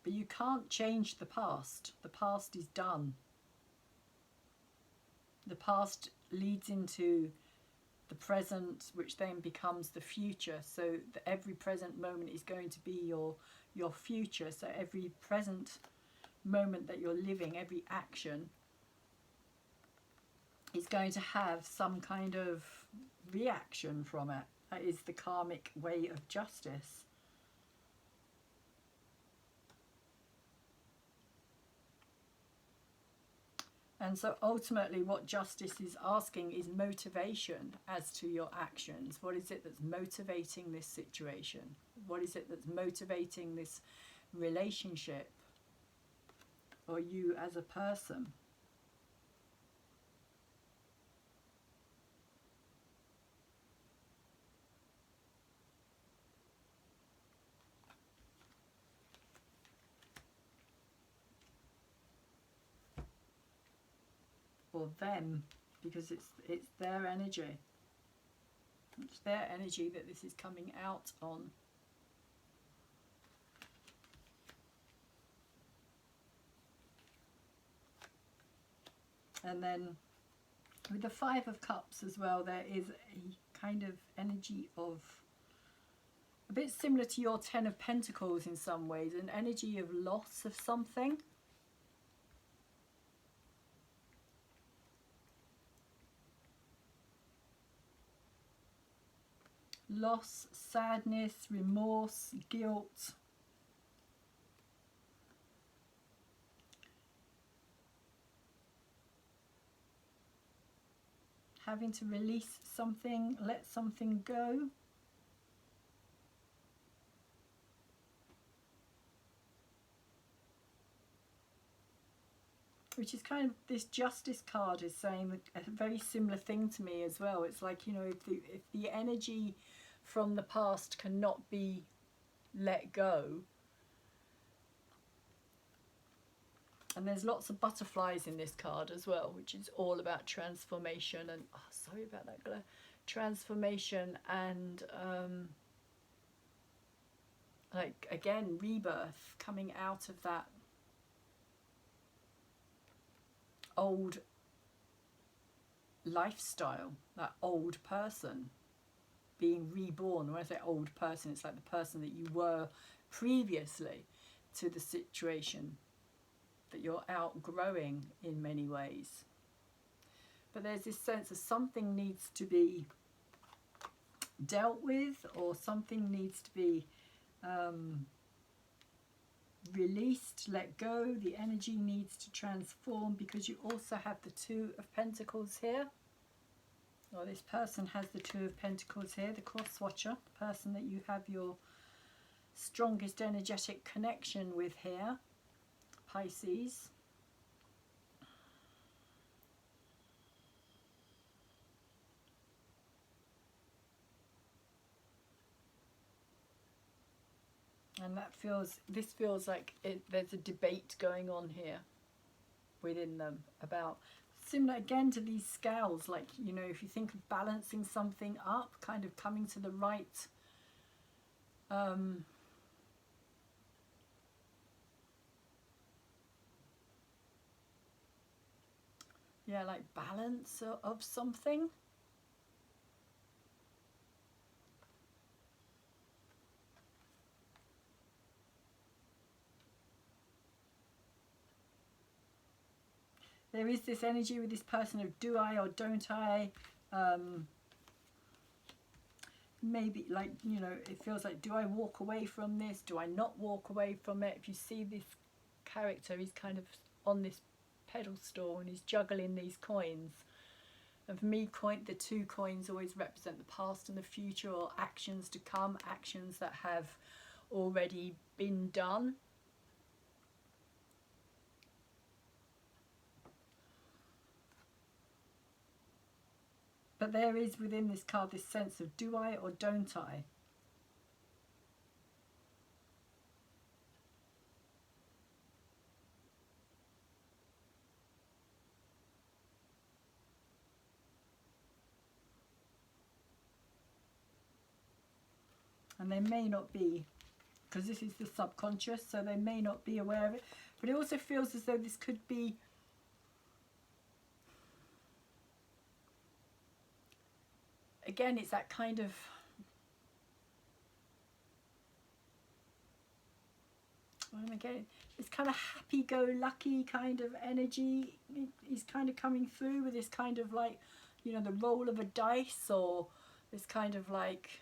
But you can't change the past. The past is done. The past leads into the present, which then becomes the future. So that every present moment is going to be your future. So every present moment that you're living, every action is going to have some kind of reaction from it. That is the karmic way of justice. And so ultimately what justice is asking is motivation as to your actions. What is it that's motivating this situation? What is it that's motivating this relationship? Or you as a person? Or them, because it's their energy. It's their energy that this is coming out on. And then with the Five of Cups as well, there is a kind of energy of, a bit similar to your Ten of Pentacles in some ways, an energy of loss of something. Loss, sadness, remorse, guilt. Having to release something, let something go. Which is kind of, this Justice card is saying a very similar thing to me as well. It's like, you know, if the energy from the past cannot be let go, and there's lots of butterflies in this card as well, which is all about transformation and, oh, sorry about that glare, transformation and like again rebirth, coming out of that old lifestyle, that old person being reborn. When I say old person, it's like the person that you were previously to the situation that you're outgrowing in many ways. But there's this sense of something needs to be dealt with, or something needs to be released, let go. The energy needs to transform, because you also have the Two of Pentacles here. Or this person has the Two of Pentacles here, the cross watcher, the person that you have your strongest energetic connection with here, Pisces. And that feels, this feels like there's a debate going on here within them about, similar again to these scales, like, you know, if you think of balancing something up, kind of coming to the right yeah, like balance of something. There is this energy with this person of, do I or don't I? Maybe, like, you know, it feels like, do I walk away from this? Do I not walk away from it? If you see this character, he's kind of on this pedestal and he's juggling these coins. And for me, the 2 coins always represent the past and the future, or actions to come, actions that have already been done. But there is within this card this sense of, do I or don't I? And they may not be, because this is the subconscious, so they may not be aware of it. But it also feels as though this could be again, it's that kind of what am I getting? This kind of happy-go-lucky kind of energy is kind of coming through with this kind of like, you know, the roll of a dice, or this kind of like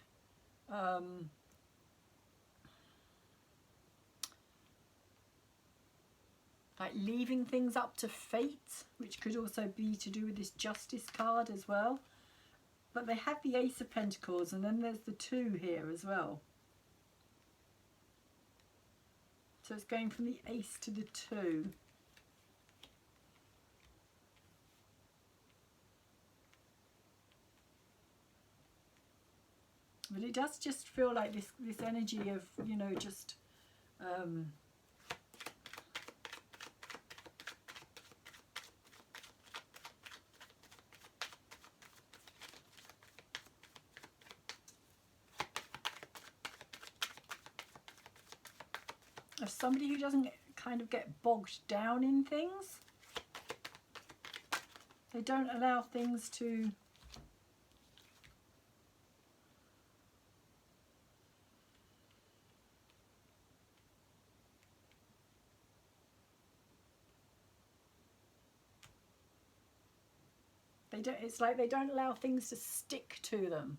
leaving things up to fate, which could also be to do with this Justice card as well. But they have the Ace of Pentacles, and then there's the 2 here as well. So it's going from the Ace to the 2. But it does just feel like this energy of, you know, just of somebody who doesn't kind of get bogged down in things. They don't allow things to it's like they don't allow things to stick to them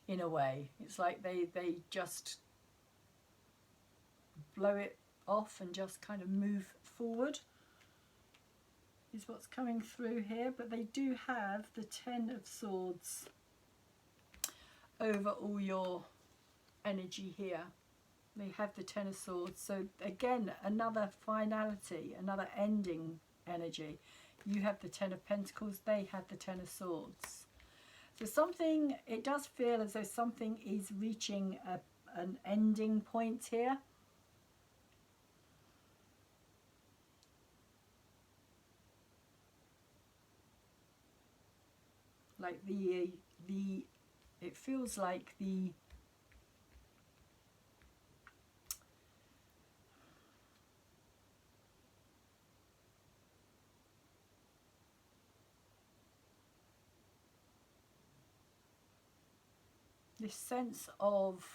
in a way. It's like they just blow it off and just kind of move forward is what's coming through here. But they do have the 10 of Swords over all your energy here. They have the 10 of Swords, so again another finality, another ending energy. You have the 10 of Pentacles, they have the 10 of Swords. So something, it does feel as though something is reaching an ending point here. Like it feels like this sense of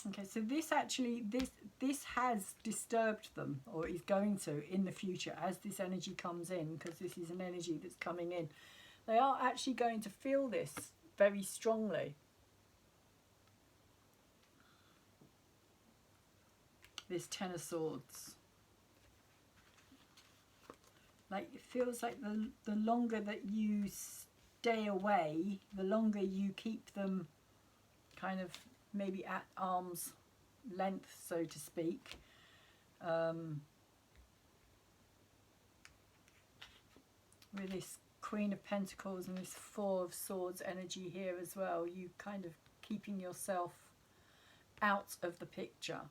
okay, so this actually, this has disturbed them, or is going to in the future as this energy comes in, because this is an energy that's coming in. They are actually going to feel this very strongly. This 10 of Swords. Like, it feels like the longer that you stay away, the longer you keep them kind of maybe at arm's length, so to speak. With this Queen of Pentacles and this 4 of Swords energy here as well, you kind of keeping yourself out of the picture.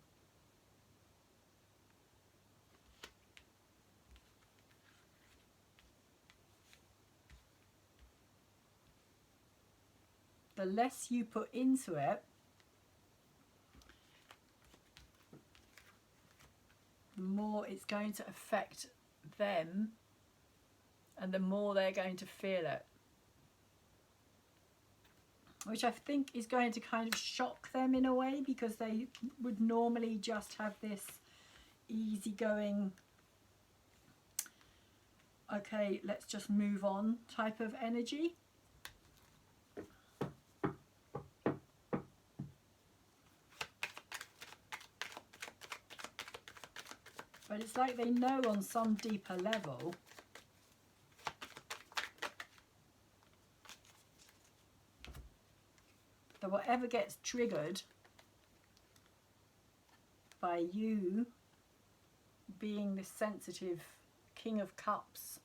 The less you put into it, the more it's going to affect them, and the more they're going to feel it. Which I think is going to kind of shock them in a way, because they would normally just have this easygoing, okay, let's just move on type of energy. But it's like they know on some deeper level that whatever gets triggered by you being the sensitive King of Cups,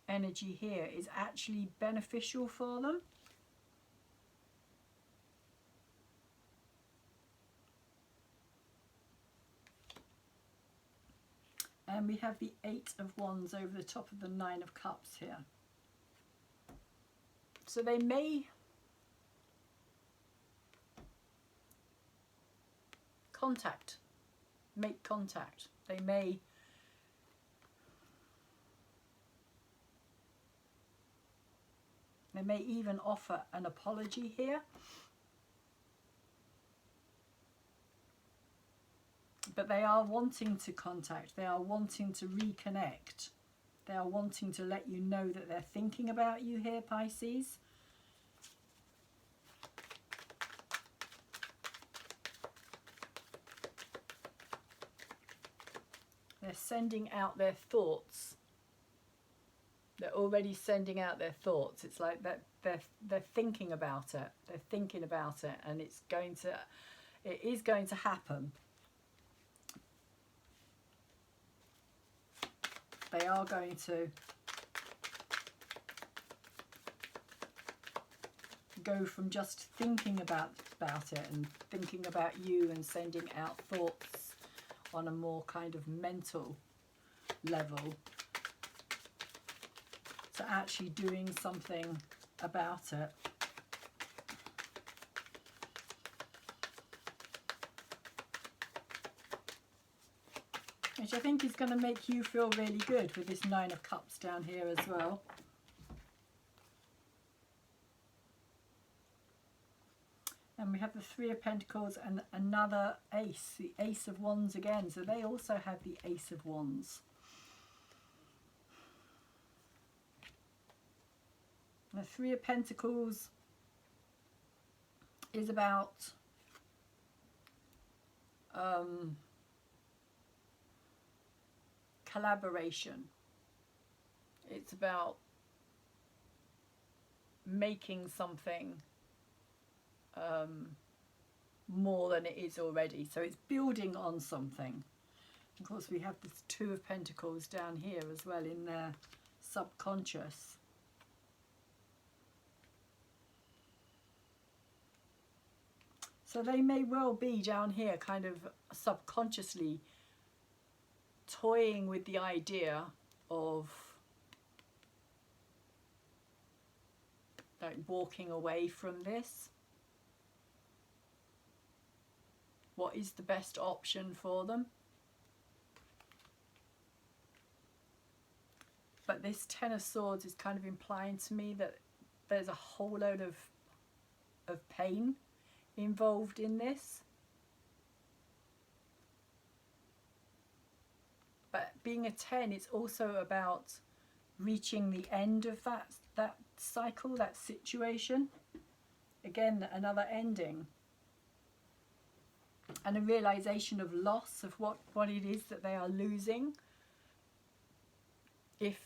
energy here is actually beneficial for them. And we have the 8 of Wands over the top of the 9 of Cups here. So they may make contact. They may even offer an apology here. But they are wanting to contact, they are wanting to reconnect, they are wanting to let you know that they're thinking about you here, Pisces. They're sending out their thoughts. They're already sending out their thoughts. It's like that they're thinking about it. They're thinking about it, and it is going to happen. They are going to go from just thinking about it and thinking about you and sending out thoughts on a more kind of mental level to actually doing something about it. Which I think is going to make you feel really good with this 9 of Cups down here as well. And we have the 3 of Pentacles and another ace, the Ace of Wands again. So they also have the Ace of Wands. And the 3 of Pentacles is about collaboration. It's about making something more than it is already. So it's building on something. Of course, we have this 2 of Pentacles down here as well in their subconscious. So they may well be down here kind of subconsciously toying with the idea of like walking away from this. What is the best option for them? But this 10 of Swords is kind of implying to me that there's a whole load of pain involved in this. But being a 10, it's also about reaching the end of that cycle, that situation. Again, another ending. And a realization of loss of what it is that they are losing. If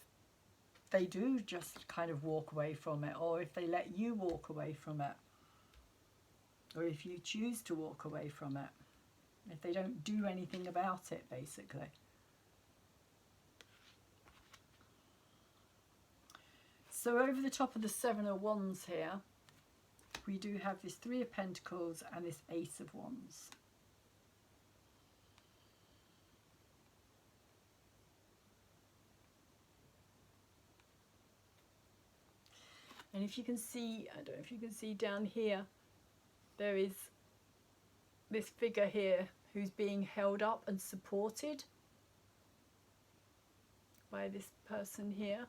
they do just kind of walk away from it, or if they let you walk away from it, or if you choose to walk away from it, if they don't do anything about it, basically. So over the top of the 7 of Wands here, we do have this 3 of Pentacles and this Ace of Wands. And if you can see, I don't know if you can see down here, there is this figure here who's being held up and supported by this person here.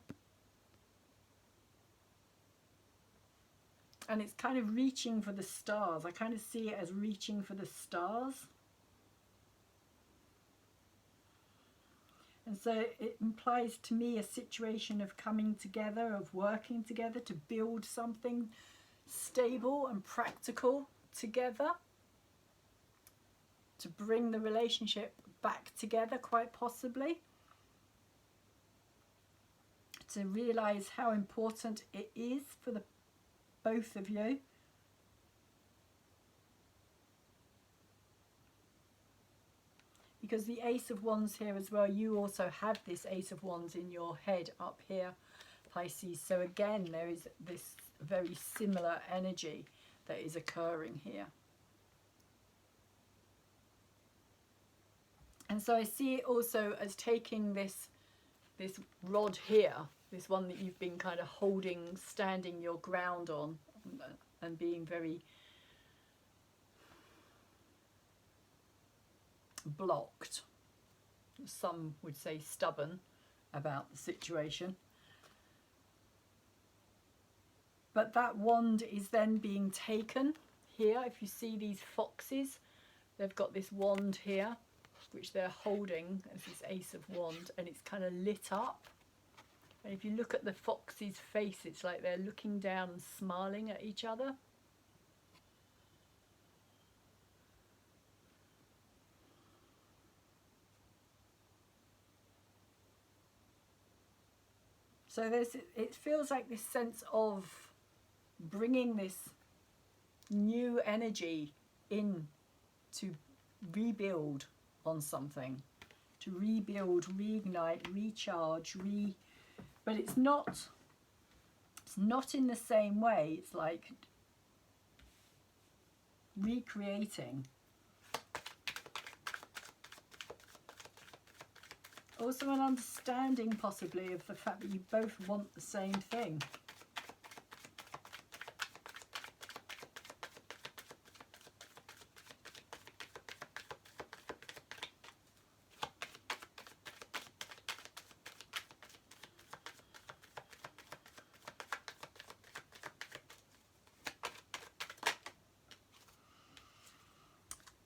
And it's kind of reaching for the stars. I kind of see it as reaching for the stars. And so it implies to me a situation of coming together, of working together to build something stable and practical together, to bring the relationship back together, quite possibly, to realize how important it is for the both of you. Because the Ace of Wands here as well, you also have this Ace of Wands in your head up here, Pisces. So again, there is this very similar energy that is occurring here. And so I see it also as taking this rod here, this one that you've been kind of holding, standing your ground on, and being very blocked. Some would say stubborn about the situation. But that wand is then being taken here. If you see these foxes, they've got this wand here, which they're holding as this Ace of Wands, and it's kind of lit up. And if you look at the fox's face, it's like they're looking down and smiling at each other. So it feels like this sense of bringing this new energy in to rebuild on something, to rebuild, reignite, recharge, but it's not in the same way. It's like recreating. Also an understanding possibly of the fact that you both want the same thing.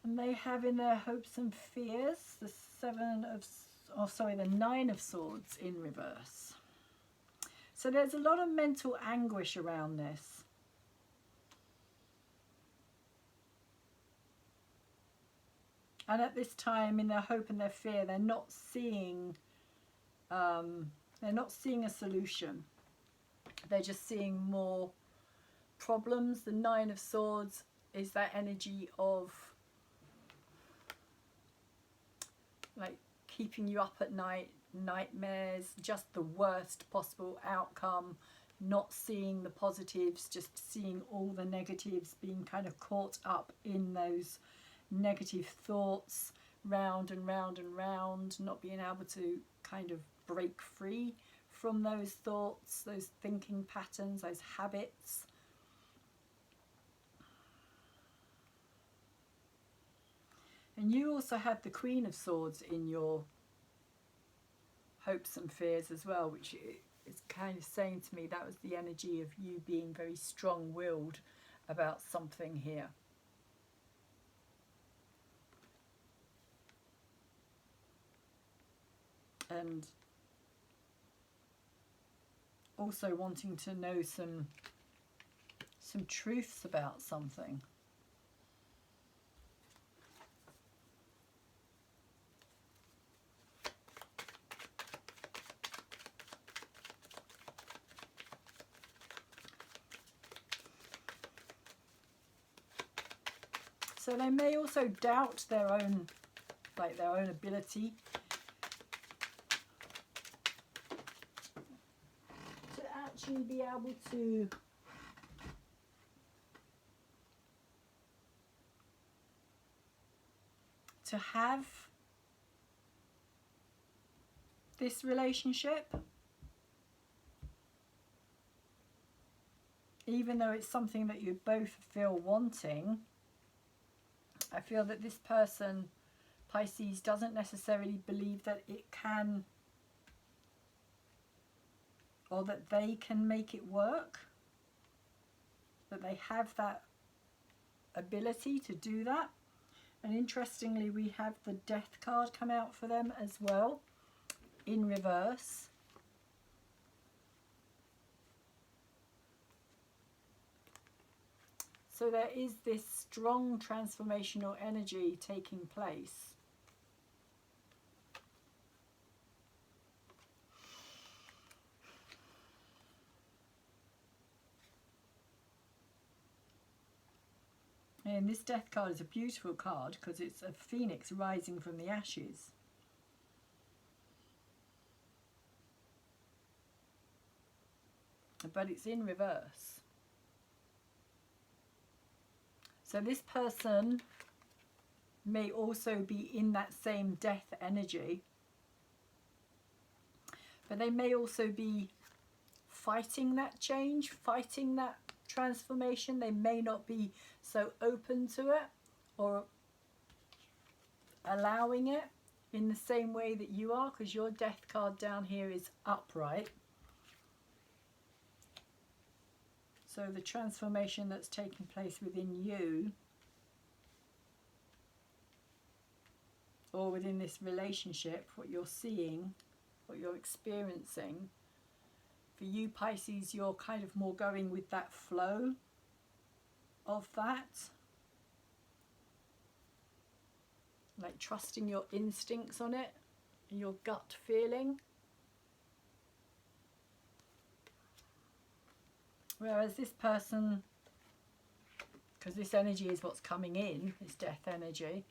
And they have in their hopes and fears the the Nine of Swords in reverse. So there's a lot of mental anguish around this. And at this time, in their hope and their fear, they're not seeing a solution. They're just seeing more problems. The Nine of Swords is that energy of like keeping you up at night, nightmares, just the worst possible outcome, not seeing the positives, just seeing all the negatives, being kind of caught up in those negative thoughts, round and round and round, not being able to kind of break free from those thoughts, those thinking patterns, those habits. And you also have the Queen of Swords in your hopes and fears as well, which is kind of saying to me that was the energy of you being very strong-willed about something here. And also wanting to know some truths about something. So they may also doubt their own ability to actually be able to have this relationship, even though it's something that you both feel wanting. I feel that this person, Pisces, doesn't necessarily believe that it can, or that they can make it work, that they have that ability to do that. And interestingly, we have the Death card come out for them as well, in reverse. So there is this strong transformational energy taking place. And this death card is a beautiful card because it's a phoenix rising from the ashes. But it's in reverse. So this person may also be in that same death energy, but they may also be fighting that change, fighting that transformation. They may not be so open to it or allowing it in the same way that you are, because your death card down here is upright. So the transformation that's taking place within you, or within this relationship, what you're seeing, what you're experiencing, for you Pisces, you're kind of more going with that flow of that. Like trusting your instincts on it, your gut feeling. Whereas this person, because this energy is what's coming in, this death energy,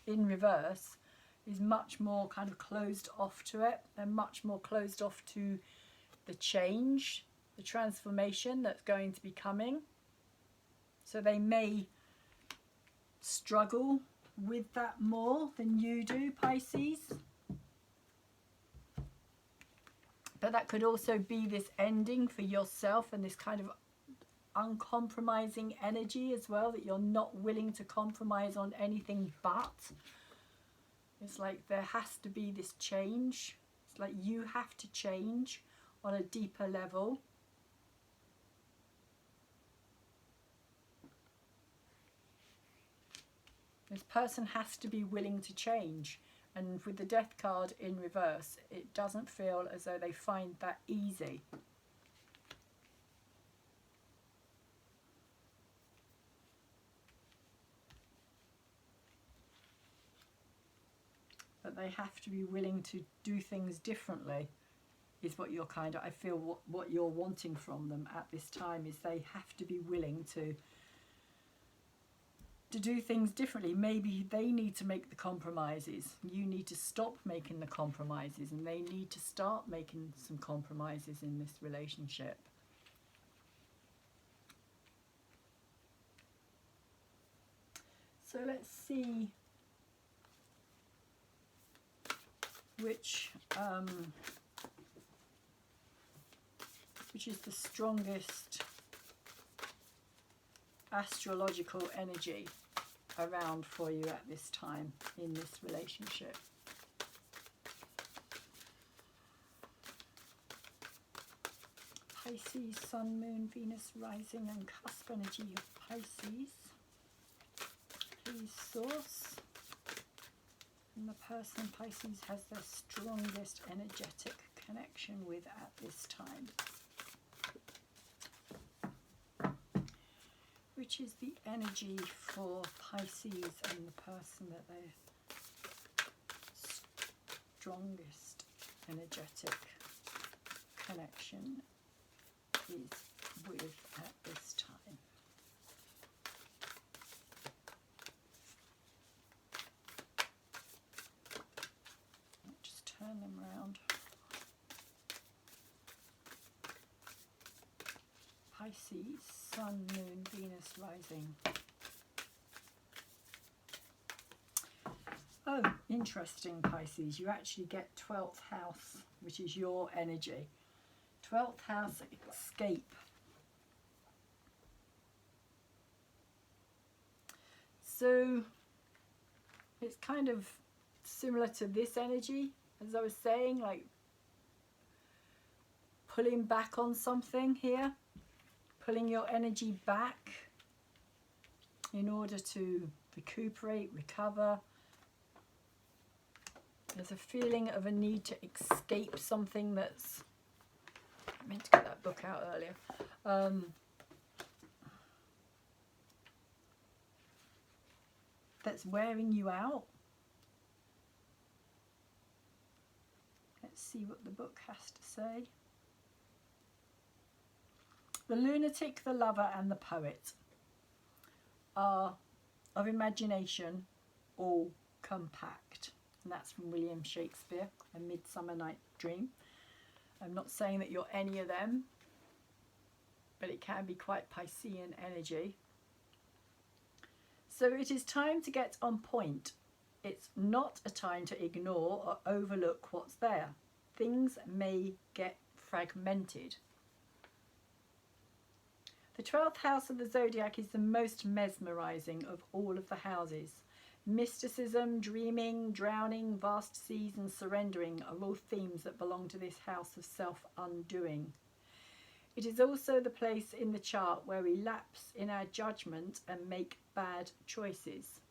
in reverse, is much more kind of closed off to it. They're much more closed off to the change, the transformation that's going to be coming. So they may struggle with that more than you do, Pisces. But that could also be this ending for yourself and this kind of uncompromising energy as well, that you're not willing to compromise on anything but. It's like there has to be this change. It's like you have to change on a deeper level. This person has to be willing to change. And with the death card in reverse, it doesn't feel as though they find that easy. But they have to be willing to do things differently, is what you're kind of, I feel what you're wanting from them at this time, is they have to be willing to do things differently. Maybe they need to make the compromises. You need to stop making the compromises, and they need to start making some compromises in this relationship. So let's see which is the strongest astrological energy around for you at this time in this relationship. Pisces, Sun, Moon, Venus, Rising and Cusp energy of Pisces. Please source. And the person Pisces has their strongest energetic connection with at this time. Which is the energy for Pisces and the person that their strongest energetic connection is with at this time. I'll just turn them around. Pisces, Sun, Moon, Venus, Rising. Oh, interesting, Pisces. You actually get 12th house, which is your energy. 12th house, escape. So it's kind of similar to this energy, as I was saying, like pulling back on something here. Pulling your energy back in order to recuperate, recover. There's a feeling of a need to escape something that's... I meant to get that book out earlier. that's wearing you out. Let's see what the book has to say. The lunatic, the lover and the poet are of imagination all compact. And that's from William Shakespeare, A Midsummer Night's Dream. I'm not saying that you're any of them, but it can be quite Piscean energy. So it is time to get on point. It's not a time to ignore or overlook what's there. Things may get fragmented. The 12th house of the zodiac is the most mesmerizing of all of the houses. Mysticism, dreaming, drowning, vast seas and surrendering are all themes that belong to this house of self-undoing. It is also the place in the chart where we lapse in our judgment and make bad choices.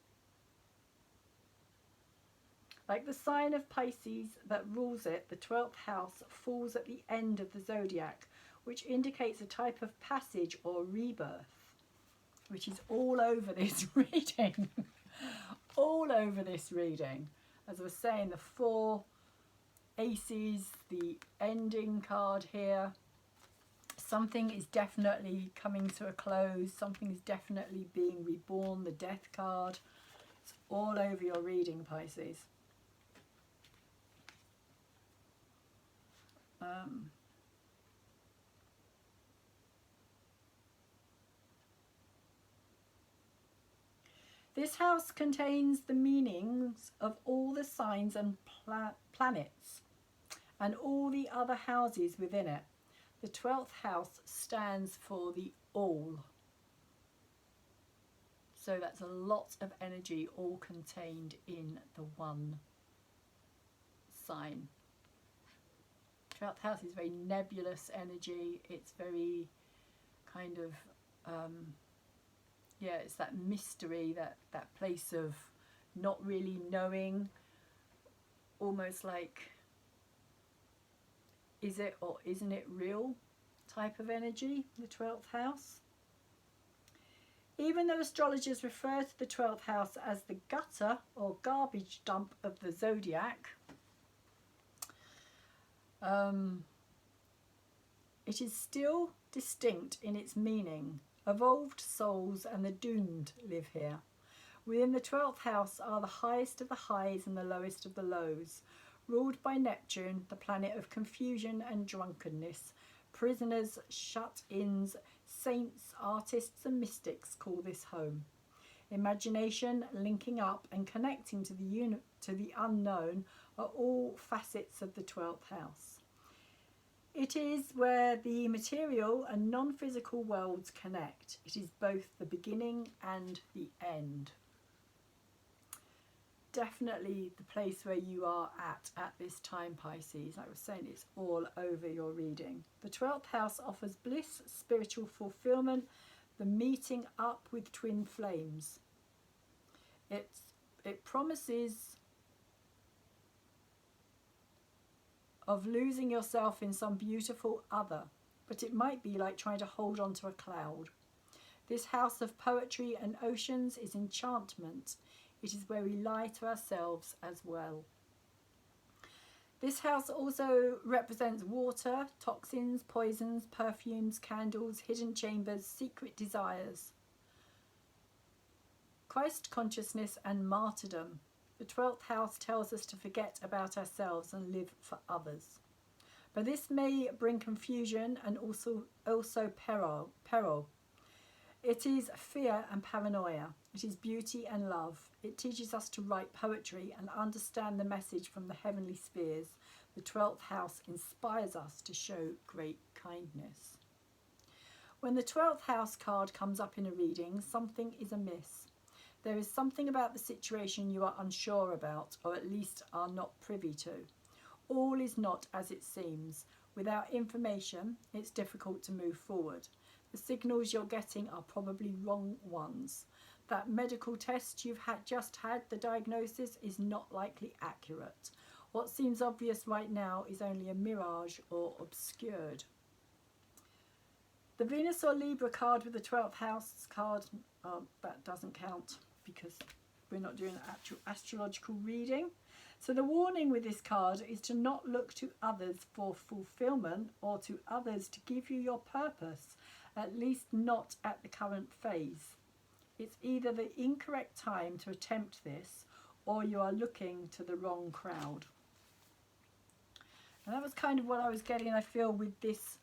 Like the sign of Pisces that rules it, the 12th house falls at the end of the zodiac, which indicates a type of passage or rebirth, which is all over this reading. All over this reading. As I was saying, the 4 aces, the ending card here. Something is definitely coming to a close. Something is definitely being reborn. The death card. It's all over your reading, Pisces. This house contains the meanings of all the signs and planets and all the other houses within it. The 12th house stands for the all. So that's a lot of energy all contained in the one sign. 12th house is very nebulous energy. It's very kind of yeah, it's that mystery, that place of not really knowing, almost like, is it or isn't it real type of energy, the 12th house. Even though astrologers refer to the 12th house as the gutter or garbage dump of the zodiac, it is still distinct in its meaning. Evolved souls and the doomed live here. Within the 12th house are the highest of the highs and the lowest of the lows. Ruled by Neptune, the planet of confusion and drunkenness, prisoners, shut-ins, saints, artists and mystics call this home. Imagination, linking up and connecting to the unknown are all facets of the 12th house. It is where the material and non-physical worlds connect. It is both the beginning and the end. Definitely the place where you are at this time, Pisces. Like I was saying, it's all over your reading. The 12th house offers bliss, spiritual fulfillment, the meeting up with twin flames. It promises of losing yourself in some beautiful other, but it might be like trying to hold on to a cloud. This house of poetry and oceans is enchantment. It is where we lie to ourselves as well. This house also represents water, toxins, poisons, perfumes, candles, hidden chambers, secret desires, Christ consciousness and martyrdom. The 12th house tells us to forget about ourselves and live for others. But this may bring confusion and also peril. It is fear and paranoia. It is beauty and love. It teaches us to write poetry and understand the message from the heavenly spheres. The 12th house inspires us to show great kindness. When the 12th house card comes up in a reading, something is amiss. There is something about the situation you are unsure about, or at least are not privy to. All is not as it seems. Without information, it's difficult to move forward. The signals you're getting are probably wrong ones. That medical test you've just had, the diagnosis, is not likely accurate. What seems obvious right now is only a mirage or obscured. The Venus or Libra card with the 12th house card, that doesn't count because We're not doing an actual astrological reading. So the warning with this card is to not look to others for fulfillment or to others to give you your purpose, at least not at the current phase. It's either the incorrect time to attempt this or you are looking to the wrong crowd. And that was kind of what I was getting, I feel, with this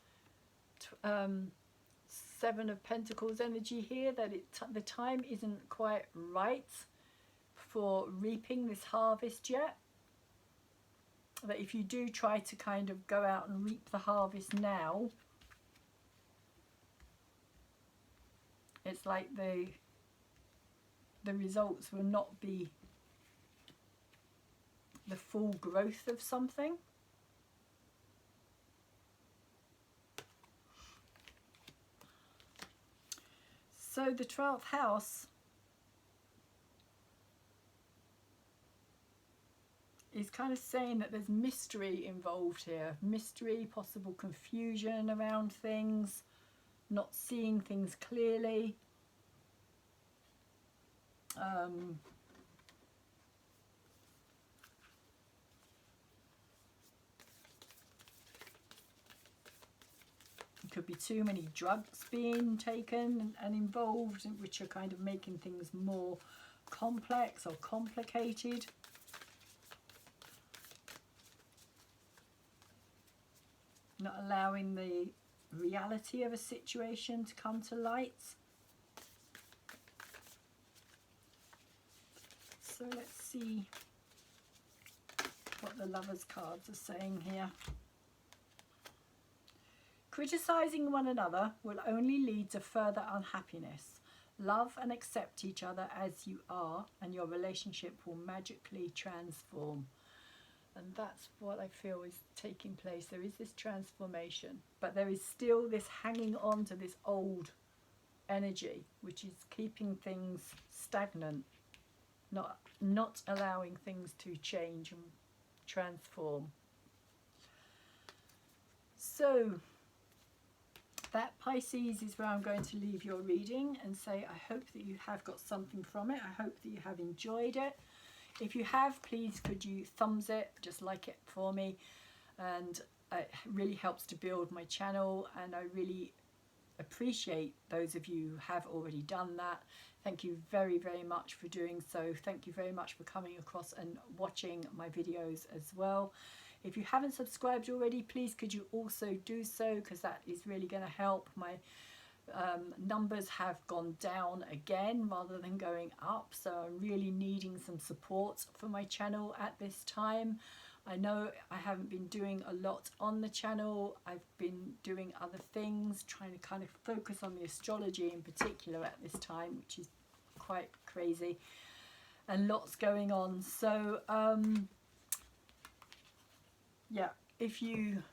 Seven of Pentacles energy here, that the time isn't quite right for reaping this harvest yet. That if you do try to kind of go out and reap the harvest now, it's like the results will not be the full growth of something. So the 12th house is kind of saying that there's mystery involved here. Mystery, possible confusion around things, not seeing things clearly. Could be too many drugs being taken and involved, which are kind of making things more complex or complicated. Not allowing the reality of a situation to come to light. So let's see what the Lovers cards are saying here. Criticizing one another will only lead to further unhappiness. Love and accept each other as you are, and your relationship will magically transform. And that's what I feel is taking place. There is this transformation, but there is still this hanging on to this old energy, which is keeping things stagnant, not allowing things to change and transform. So that, Pisces, is where I'm going to leave your reading and say I hope that you have got something from it. I hope that you have enjoyed it. If you have, please could you thumbs it, just like it for me, and it really helps to build my channel, and I really appreciate those of you who have already done that. Thank you very, very much for doing so. Thank you very much for coming across and watching my videos as well. If you haven't subscribed already, please could you also do so, because that is really going to help. My numbers have gone down again rather than going up, so I'm really needing some support for my channel at this time. I know I haven't been doing a lot on the channel. I've been doing other things, trying to kind of focus on the astrology in particular at this time, which is quite crazy and lots going on. So yeah, if you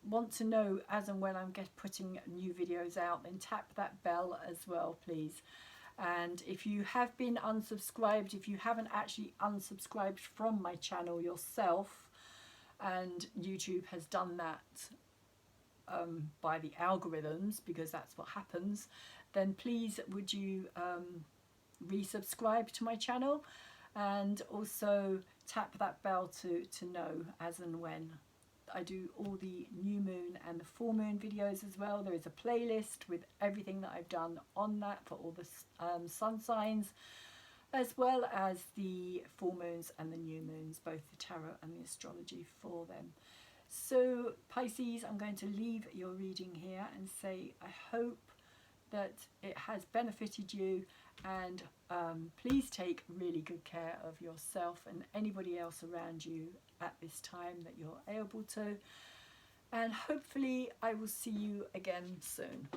want to know as and when I'm putting new videos out, then tap that bell as well, please. And if you have been unsubscribed, if you haven't actually unsubscribed from my channel yourself, and YouTube has done that by the algorithms, because that's what happens, then please would you resubscribe to my channel, and also tap that bell to know as and when I do all the new moon and the full moon videos as well. There is a playlist with everything that I've done on that for all the sun signs, as well as the full moons and the new moons, both the tarot and the astrology for them. So Pisces, I'm going to leave your reading here and say I hope that it has benefited you, and please take really good care of yourself and anybody else around you at this time that you're able to, and hopefully I will see you again soon.